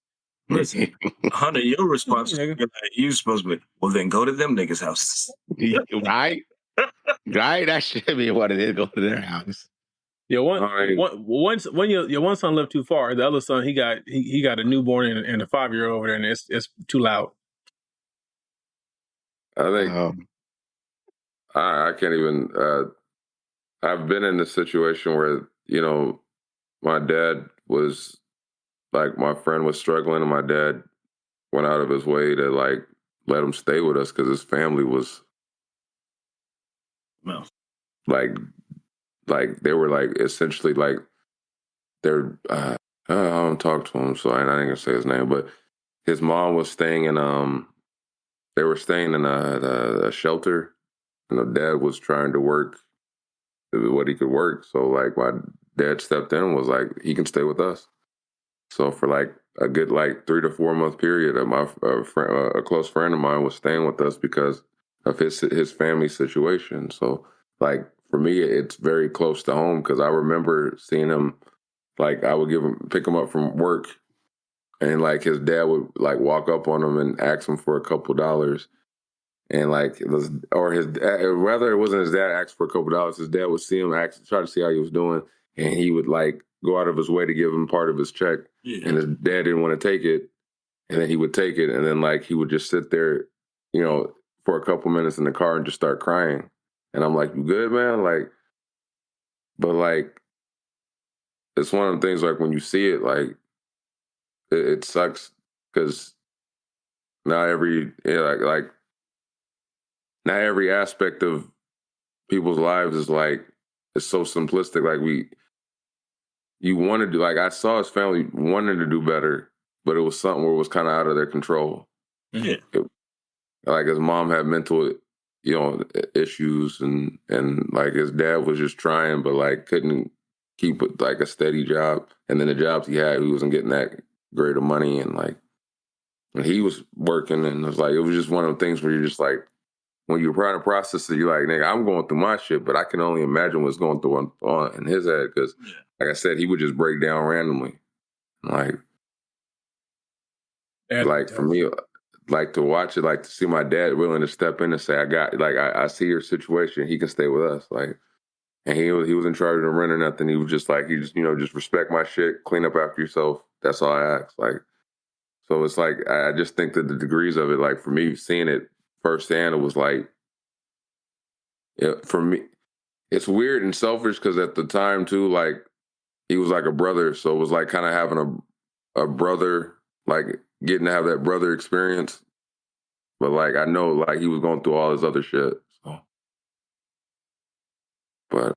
Listen, Hunter, your response, you're supposed to be, well, then go to them niggas' houses.
Right? Right? That should be what it is. Go to their house.
Yeah,
Alright.
when your one son left too far, the other son he got a newborn and a 5-year-old over there, and it's too loud.
I think I can't even. I've been in a situation where my dad was like, my friend was struggling, and my dad went out of his way to like let him stay with us because his family was
No.
like they were like essentially like they're. I don't talk to him, so I ain't gonna say his name, but his mom was staying in they were staying in a shelter, and the dad was trying to work what he could work. So like my dad stepped in and was like, he can stay with us. So for like a good like 3 to 4 month period, of my a close friend of mine was staying with us because of his family situation. So like for me, it's very close to home because I remember seeing him. Like I would pick him up from work, and like his dad would like walk up on him and ask him for a couple dollars. And like whether it wasn't his dad asked for a couple dollars, his dad would see him try to see how he was doing, and he would like go out of his way to give him part of his check. Yeah. And his dad didn't want to take it, and then he would take it, and then like he would just sit there, for a couple minutes in the car and just start crying. And I'm like, "You good, man?" Like, but like, it's one of the things like when you see it, like it sucks because not every not every aspect of people's lives is like, it's so simplistic. Like you want to do, like I saw his family wanted to do better, but it was something where it was kind of out of their control.
Yeah.
Like his mom had mental, issues, and like his dad was just trying, but like couldn't keep like a steady job. And then the jobs he had, he wasn't getting that great of money, and like when he was working, and it was just one of the things where you're just like, when you're trying to process it, you're like, nigga, I'm going through my shit, but I can only imagine what's going through on in his head. Because, like I said, he would just break down randomly. Like for me, like to watch it, like to see my dad willing to step in and say, I see your situation. He can stay with us. Like, and he was in charge of the rent or nothing. He was just like, just respect my shit, clean up after yourself. That's all I ask. Like, so it's like, I just think that the degrees of it, like for me, seeing it firsthand, it was like, for me, it's weird and selfish because at the time too, like he was like a brother, so it was like kind of having a brother, like getting to have that brother experience. But like I know, like he was going through all his other shit. So, but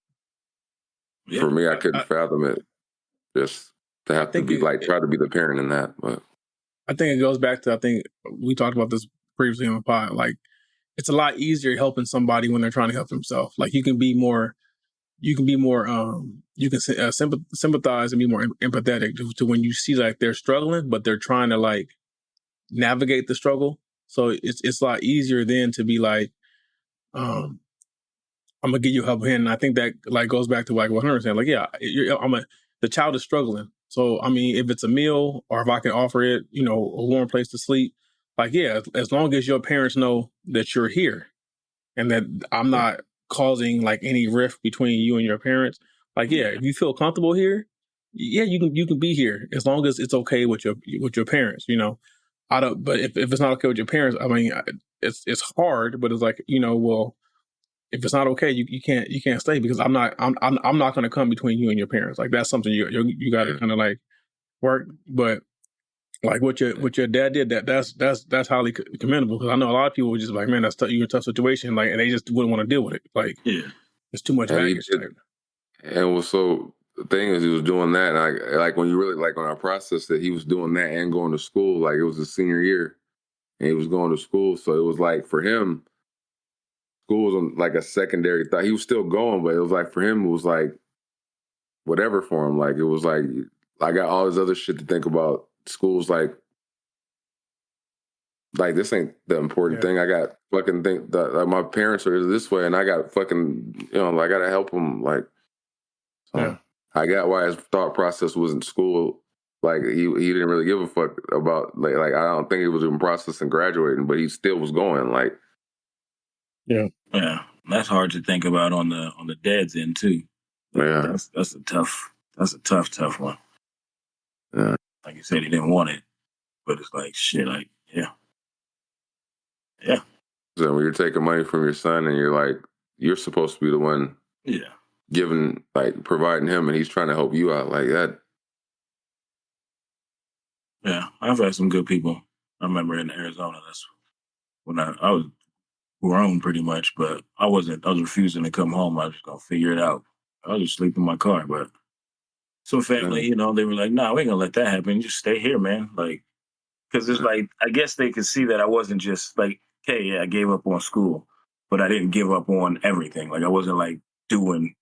for me, I couldn't fathom it. Just to have to be try to be the parent in that. But
I think it goes back to, I think we talked about this previously on the pod. Like, it's a lot easier helping somebody when they're trying to help themselves. Like you can sympathize and be more empathetic to when you see like they're struggling, but they're trying to like navigate the struggle. So it's a lot easier then to be like, I'm gonna give you a helping hand. And I think that like goes back to like what Hunter said. Like, yeah, the child is struggling. So I mean, if it's a meal or if I can offer it, a warm place to sleep, like, yeah, as long as your parents know that you're here and that I'm not causing like any rift between you and your parents. Like, yeah, if you feel comfortable here, yeah, you can be here as long as it's okay with your parents. But if it's not okay with your parents, I mean, it's hard, but it's like, well, if it's not okay, you can't stay because I'm not going to come between you and your parents. Like that's something you got to kind of like work. But like what your dad did, that's highly commendable because I know a lot of people were just like, man, you're in a tough situation, like, and they just wouldn't want to deal with it. Like, it's too much baggage.
And so the thing is, he was doing that, and I like when you really like when I processed that he was doing that and going to school. Like it was his senior year, and he was going to school, so it was like for him, school was like a secondary thought. He was still going, but it was like for him, it was like whatever for him. Like it was like I got all this other shit to think about. School's like this ain't the important thing. I got fucking think that like, my parents are this way, and I got fucking I gotta help them. Like, so I got why his thought process wasn't school. Like he didn't really give a fuck about like I don't think he was even processing graduating, but he still was going. Like,
yeah. That's hard to think about on the dad's end too.
Yeah.
That's a tough one.
Yeah.
Like you said, he didn't want it, but it's like shit. Like yeah.
So when you're taking money from your son and you're like, you're supposed to be the one
Yeah.
giving, like, providing him, and he's trying to help you out like that.
Yeah, I've had some good people. I remember in Arizona, that's when I was grown pretty much, but I was refusing to come home. I was just gonna figure it out. I was just sleep in my car, but some family, they were like, "Nah, we ain't gonna let that happen. Just stay here, man." Like, because it's like I guess they could see that I wasn't just like, "Okay, yeah, I gave up on school, but I didn't give up on everything. Like, I wasn't like doing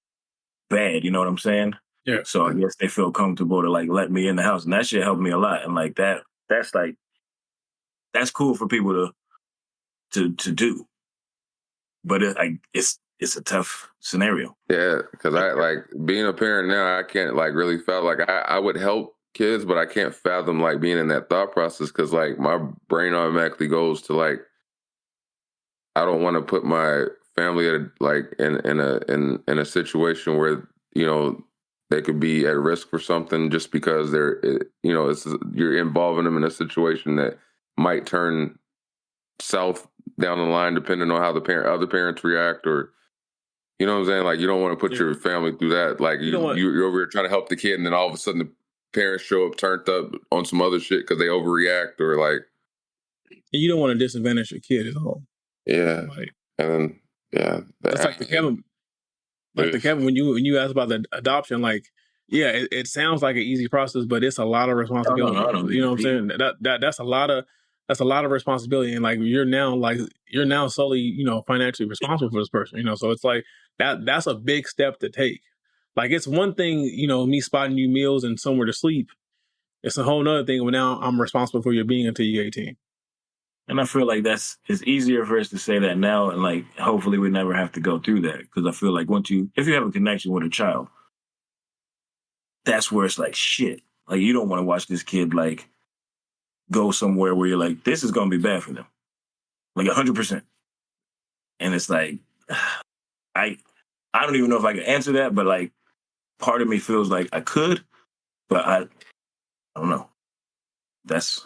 bad. You know what I'm saying?"
Yeah.
So I guess they feel comfortable to like let me in the house, and that shit helped me a lot. And like that's cool for people to do, but it's a tough scenario.
Yeah, because I like being a parent now. I can't like really fathom. Like I would help kids, but I can't fathom like being in that thought process because like my brain automatically goes to like I don't want to put my family at in a situation where they could be at risk for something just because you're involving them in a situation that might turn south down the line depending on how the other parents react, or you know what I'm saying? Like you don't want to put your family through that. Like you're over here trying to help the kid, and then all of a sudden the parents show up turned up on some other shit because they overreact or like.
And you don't want to disadvantage your kid at all.
Yeah, and then
that's like the Kevin. Like the Kevin, when you asked about the adoption, like, yeah, it sounds like an easy process, but it's a lot of responsibility. You know what I'm saying? That's a lot of responsibility, and like you're now solely financially responsible for this person. So it's like that's a big step to take. Like it's one thing, me spotting you meals and somewhere to sleep. It's a whole nother thing when now I'm responsible for your being until you're 18.
And I feel like it's easier for us to say that now, and like hopefully we never have to go through that, because I feel like if you have a connection with a child, that's where it's like shit. Like you don't want to watch this kid like go somewhere where you're like, this is gonna be bad for them, like 100%. And it's like I don't even know if I can answer that, but like part of me feels like I could, but I don't know. That's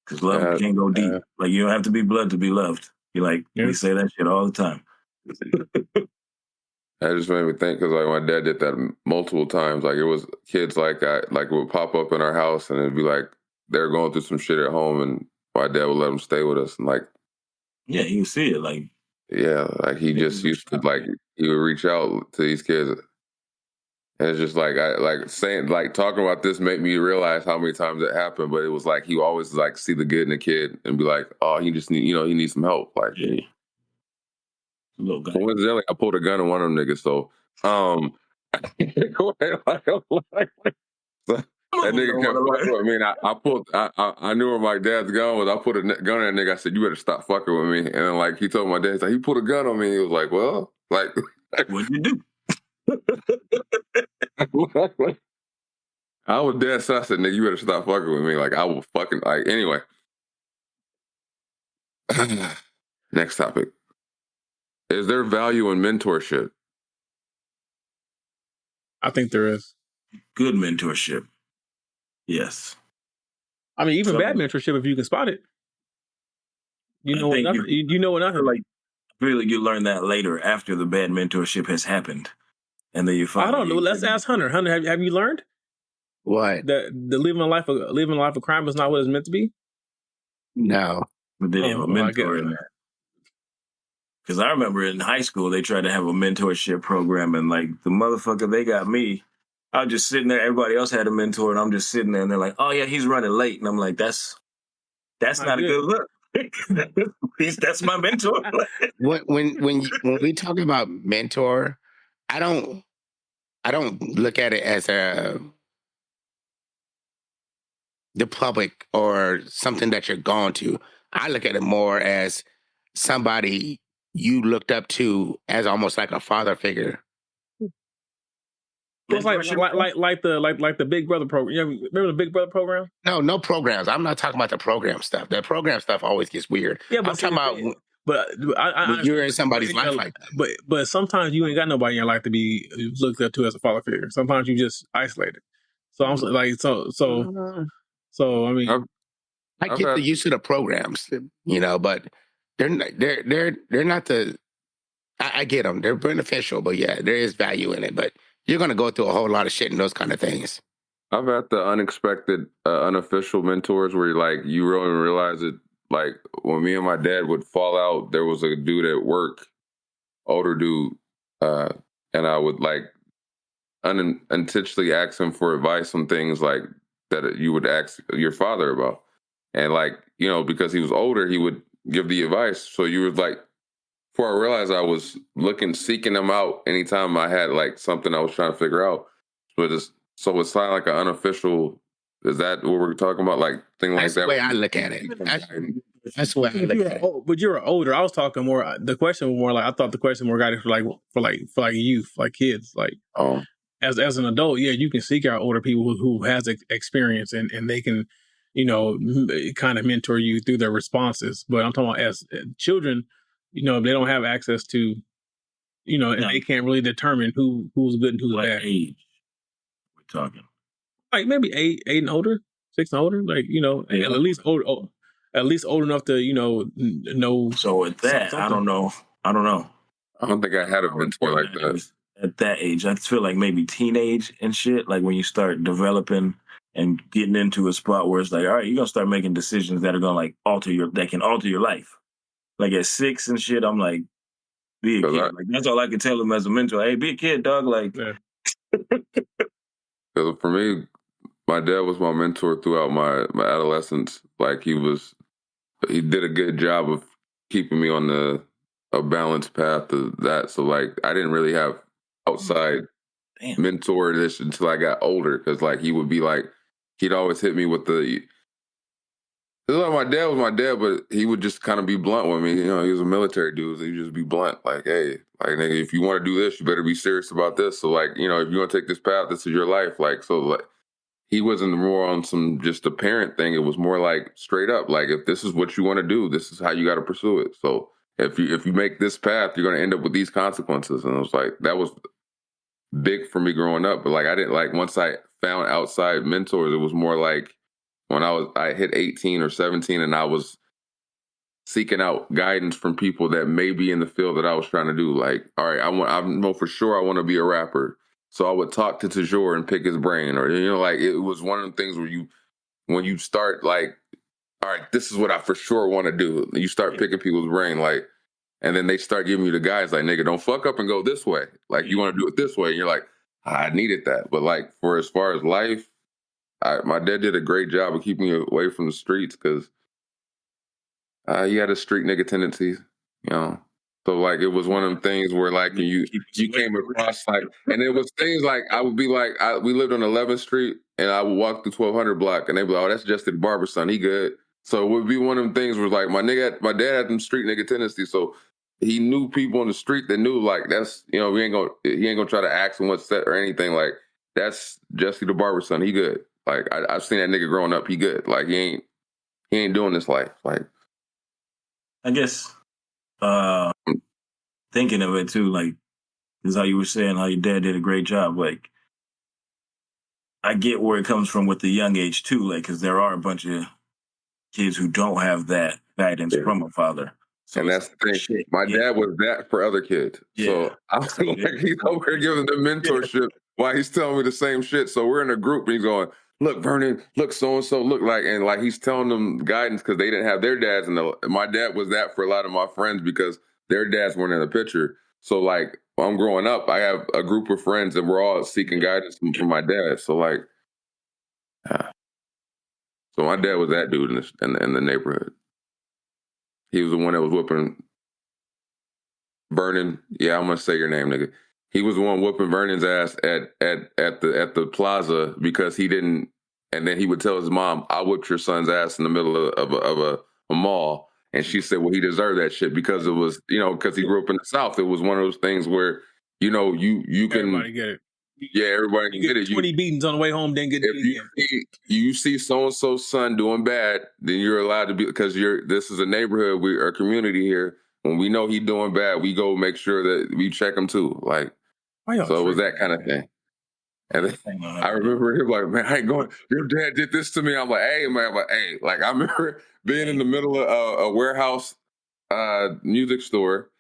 because love can't go deep. Like you don't have to be blood to be loved. We say that shit all the time.
That just made me think because like my dad did that multiple times. Like it was kids like would pop up in our house and it'd be like they're going through some shit at home, and my dad would let them stay with us. And like,
yeah, you see it. Like,
yeah, like he just used to like he would reach out to these kids. And it's just like talking about this made me realize how many times it happened. But it was like he always like see the good in the kid and be like, oh, he just need he needs some help. Like,
yeah. Little guy.
Coincidentally, I pulled a gun on one of them niggas. So, that nigga kept fucking with me. And I knew where my dad's gun was. I put a gun on that nigga. I said, you better stop fucking with me. And then like he told my dad, he's like, he pulled a gun on me. He was like, well, like,
what'd you do?
I was dead, so I said, nigga, you better stop fucking with me. Like, I will fucking, like, anyway. Next topic. Is there value in mentorship?
I think there is.
Good mentorship. Yes.
I mean, even bad mentorship, if you can spot it. You know what nothing.
Like, really, you learn that later after the bad mentorship has happened. And then you find
I don't know. Let's ask Hunter. Hunter, have you learned?
What?
The living a life of crime is not what it's meant to be?
No.
But they have a mentor in that. Because I remember in high school, they tried to have a mentorship program, and like the motherfucker, they got me. I was just sitting there. Everybody else had a mentor, and I'm just sitting there, and they're like, "Oh yeah, he's running late," and I'm like, "That's not a good look." That's my mentor.
when we talk about mentor, I don't look at it as the public or something that you're going to. I look at it more as somebody you looked up to as almost like a father figure.
It's like the Big Brother program. You remember the Big Brother program?
No programs. I'm not talking about the program stuff. The program stuff always gets weird.
Yeah, but
I'm talking about
But
you're in somebody's
but,
life like that.
But sometimes you ain't got nobody in your life to be looked up to as a father figure. Sometimes you just isolated. So I'm like, so I mean,
I get the use of the programs, but they're not the. I get them. They're beneficial, but yeah, there is value in it. But you're gonna go through a whole lot of shit and those kind of things.
I've had the unexpected, unofficial mentors where you really realize it. Like when me and my dad would fall out, there was a dude at work, older dude, and I would unintentionally ask him for advice on things like that you would ask your father about, and because he was older, he would give the advice. So you would before I realized I was seeking him out anytime I had something I was trying to figure out. So it's kind of like an unofficial. Is that what we're talking about? Thing like that.
That's the way I look at it. That's the way I look at it.
But you're older. I was talking more. The question was more I thought the question more got it for youth, kids, As an adult, yeah, you can seek out older people who has experience and they can, kind of mentor you through their responses. But I'm talking about as children, they don't have access to, and they can't really determine who's good and who's bad.
Age we're talking?
Maybe 8 and older, 6 and older, at least old enough to, know.
So at that, something. I don't know.
I don't think I had a mentor like that.
At that age, I feel like maybe teenage and shit, when you start developing and getting into a spot where it's all right, you're gonna start making decisions that are gonna that can alter your life. At 6 and shit, I'm be a kid. That's all I can tell him as a mentor. Hey, be a kid, dog.
Yeah. Because for me, my dad was my mentor throughout my adolescence. He did a good job of keeping me on a balanced path to that. So I didn't really have outside mentor this until I got older. Because he would be he'd always hit me with my dad was my dad, but he would just kind of be blunt with me. He was a military dude. So he'd just be blunt. Hey, nigga, if you want to do this, you better be serious about this. So if you want to take this path, this is your life. He wasn't more on some just a parent thing. It was more straight up. If this is what you want to do, this is how you got to pursue it. So if you make this path, you're going to end up with these consequences. And I was that was big for me growing up. But I didn't once I found outside mentors, it was more when I hit 18 or 17 and I was seeking out guidance from people that may be in the field that I was trying to do. All right, I know for sure I want to be a rapper. So I would talk to Tajor and pick his brain, or it was one of the things where when you start all right, this is what I for sure want to do. You start picking people's brain, and then they start giving you the guys nigga, don't fuck up and go this way. You want to do it this way, and you're I needed that. But for as far as life, my dad did a great job of keeping me away from the streets because he had a street nigga tendencies, So it was one of them things where you came across and it was things I would be we lived on 11th Street and I would walk the 1200 block and they'd be oh, that's just the barber son, he good. So it would be one of them things where my dad had them street nigga tendencies, so he knew people on the street that knew that's he ain't gonna try to ask him what's that or anything that's Jesse the barber son, he good. I've seen that nigga growing up, he good. He ain't doing this life.
I guess thinking of it too, this is how you were saying how your dad did a great job. I get where it comes from with the young age too, because there are a bunch of kids who don't have that guidance from a father. So
and that's the thing. Shit. My dad was that for other kids. Yeah. So I was he's over here giving them mentorship while he's telling me the same shit. So we're in a group and he's going, look, Vernon, look, so-and-so, look and he's telling them guidance because they didn't have their dads. And my dad was that for a lot of my friends because their dads weren't in the picture. So when I'm growing up, I have a group of friends and we're all seeking guidance from my dad. So so my dad was that dude in the neighborhood. He was the one that was whooping Vernon. Yeah, I'm gonna say your name, nigga. He was the one whooping Vernon's ass at the plaza because he didn't. And then he would tell his mom, "I whipped your son's ass in the middle of a mall." And she said, "Well, he deserved that shit because it was because he grew up in the South. It was one of those things where you can
everybody get it.
Yeah, everybody can get it.
20 beatings on the way home, then get
it. You see so-and-so's son doing bad, then you're allowed to be, because this is a neighborhood, a community here. when we know he doing bad, we go make sure that we check him too. Like, so it was that kind of thing. And then I remember him like, man, I ain't going. Your dad did this to me. I'm like, hey, man, I'm like, hey, like I remember being in the middle of a warehouse music store,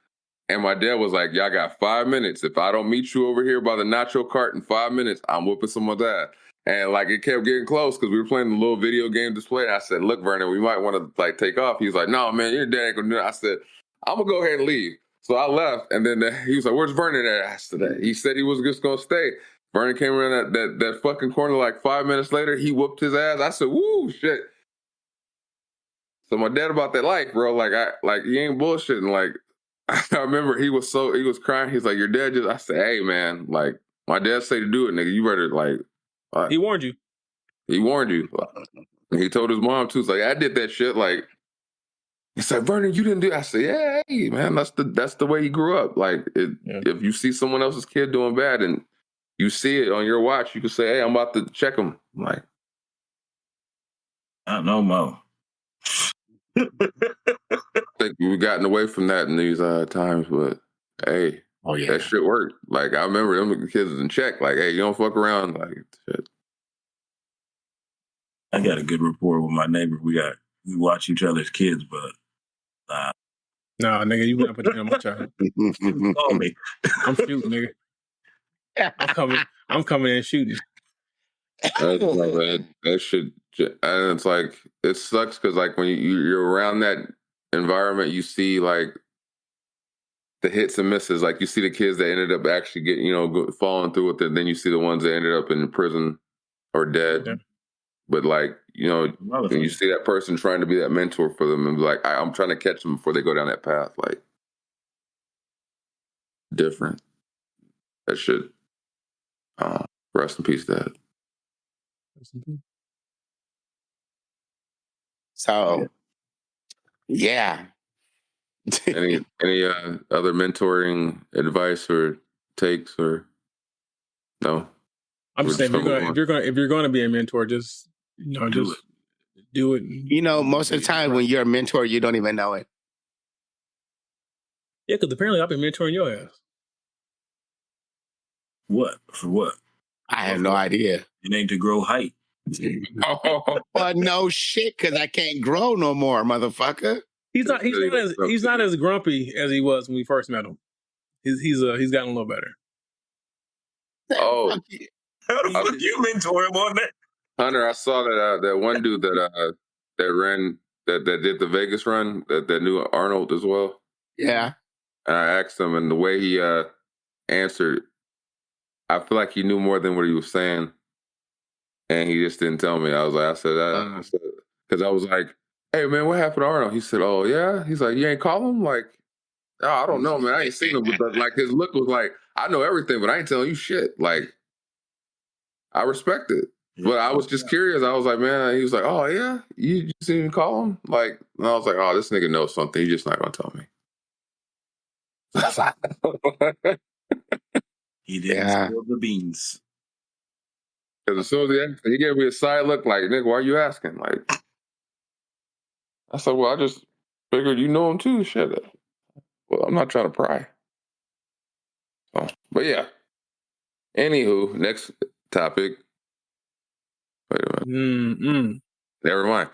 and my dad was like, y'all got 5 minutes. If I don't meet you over here by the nacho cart in 5 minutes, I'm whooping someone's ass. And like it kept getting close because we were playing the little video game display. And I said, look, Vernon, we might want to like take off. He's like, no, man, your dad ain't gonna do it. I said, I'm gonna go ahead and leave. So I left, and then he was like, where's Vernon at? I said, he said he was just gonna stay. Vernon came around that fucking corner like 5 minutes later. He whooped his ass. I said, woo, shit. So my dad about that life, bro. Like he ain't bullshitting. Like I remember he was crying. He's like, your dad just. I said, hey man, like my dad say to do it, nigga. You better like.
He warned you.
He warned you. And he told his mom too. It's like I did that shit. Like he said, Vernon, you didn't do it. I said, yeah, hey man, that's the way he grew up. Like if you see someone else's kid doing bad and you see it on your watch, you can say, hey, I'm about to check him. I'm like,
I don't know, Mo.
I think we've gotten away from that in these times, but hey, that shit worked. Like I remember them kids was in check. Like, hey, you don't fuck around. Like, shit.
I got a good rapport with my neighbor. We watch each other's kids, but
nah, nigga, you gotta put it on my child.
Call me.
I'm shooting, nigga. I'm coming in shooting.
That shit, and it's like it sucks because like when you're around that environment, you see like the hits and misses. Like you see the kids that ended up actually getting falling through with it. Then you see the ones that ended up in prison or dead. Yeah. But like when you see that person trying to be that mentor for them and be like, I'm trying to catch them before they go down that path. Like different. That shit. Rest in peace, Dad.
So, yeah.
any other mentoring advice or takes or no?
I'm just saying, if you're going to be a mentor, just do it.
Most of the time when you're a mentor, you don't even know it.
Yeah, because apparently I've been mentoring your ass.
What? For what?
I have no idea.
It ain't to grow height.
But no shit, because I can't grow no more, motherfucker.
He's not as grumpy as he was when we first met him. He's gotten a little better.
Oh,
how the fuck you mentor him on that?
Hunter, I saw that one dude that ran that did the Vegas run that knew Arnold as well.
Yeah,
and I asked him, and the way he answered, I feel like he knew more than what he was saying, and he just didn't tell me. I said, because I was like, hey man, what happened to Arnold? He said, oh yeah. He's like, you ain't call him? Like, oh, I don't know, man. I ain't seen him, but like his look was like, I know everything, but I ain't telling you shit. Like, I respect it. But I was just curious. I was like, man, he was like, oh yeah, you just didn't call him? Like, and I was like, oh, this nigga knows something. He's just not gonna tell me.
He didn't spill the beans.
Because as soon as he gave me a side look, like, nigga, why are you asking? Like, I said, well, I just figured you know him too. Shit. Well, I'm not trying to pry. So, but yeah. Anywho, next topic. Wait a minute. Never mind.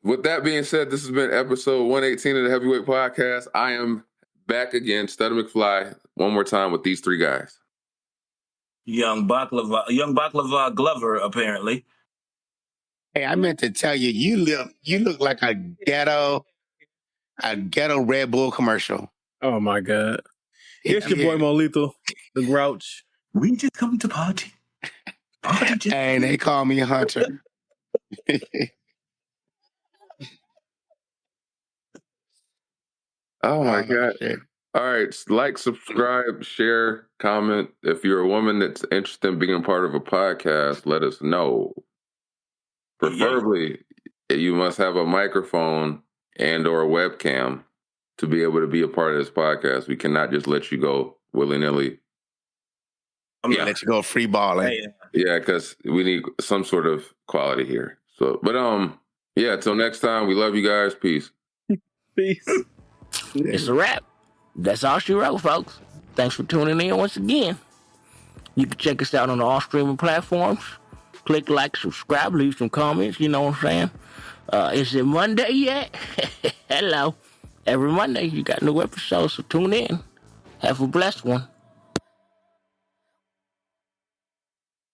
With that being said, this has been episode 118 of the Heavyweight Podcast. I am back again, Stutter McFly, one more time with these three guys.
Young Baklava Glover, apparently.
Hey, I meant to tell you, you look like a ghetto Red Bull commercial.
Oh my God. Here's your boy Molito, the Grouch.
We just come to party.
And they call me Hunter.
Oh my God. Shit. All right. Like, subscribe, share, comment. If you're a woman that's interested in being a part of a podcast, let us know. Preferably, you must have a microphone and or a webcam to be able to be a part of this podcast. We cannot just let you go willy-nilly.
I'm going to let you go free balling.
Yeah, because we need some sort of quality here. So, but yeah, till next time, we love you guys. Peace.
Peace.
It's a wrap. That's all she wrote, folks. Thanks for tuning in once again. You can check us out on all streaming platforms. Click like, subscribe, leave some comments. You know what I'm saying? Is it Monday yet? Hello. Every Monday you got new episodes, so tune in. Have a blessed one.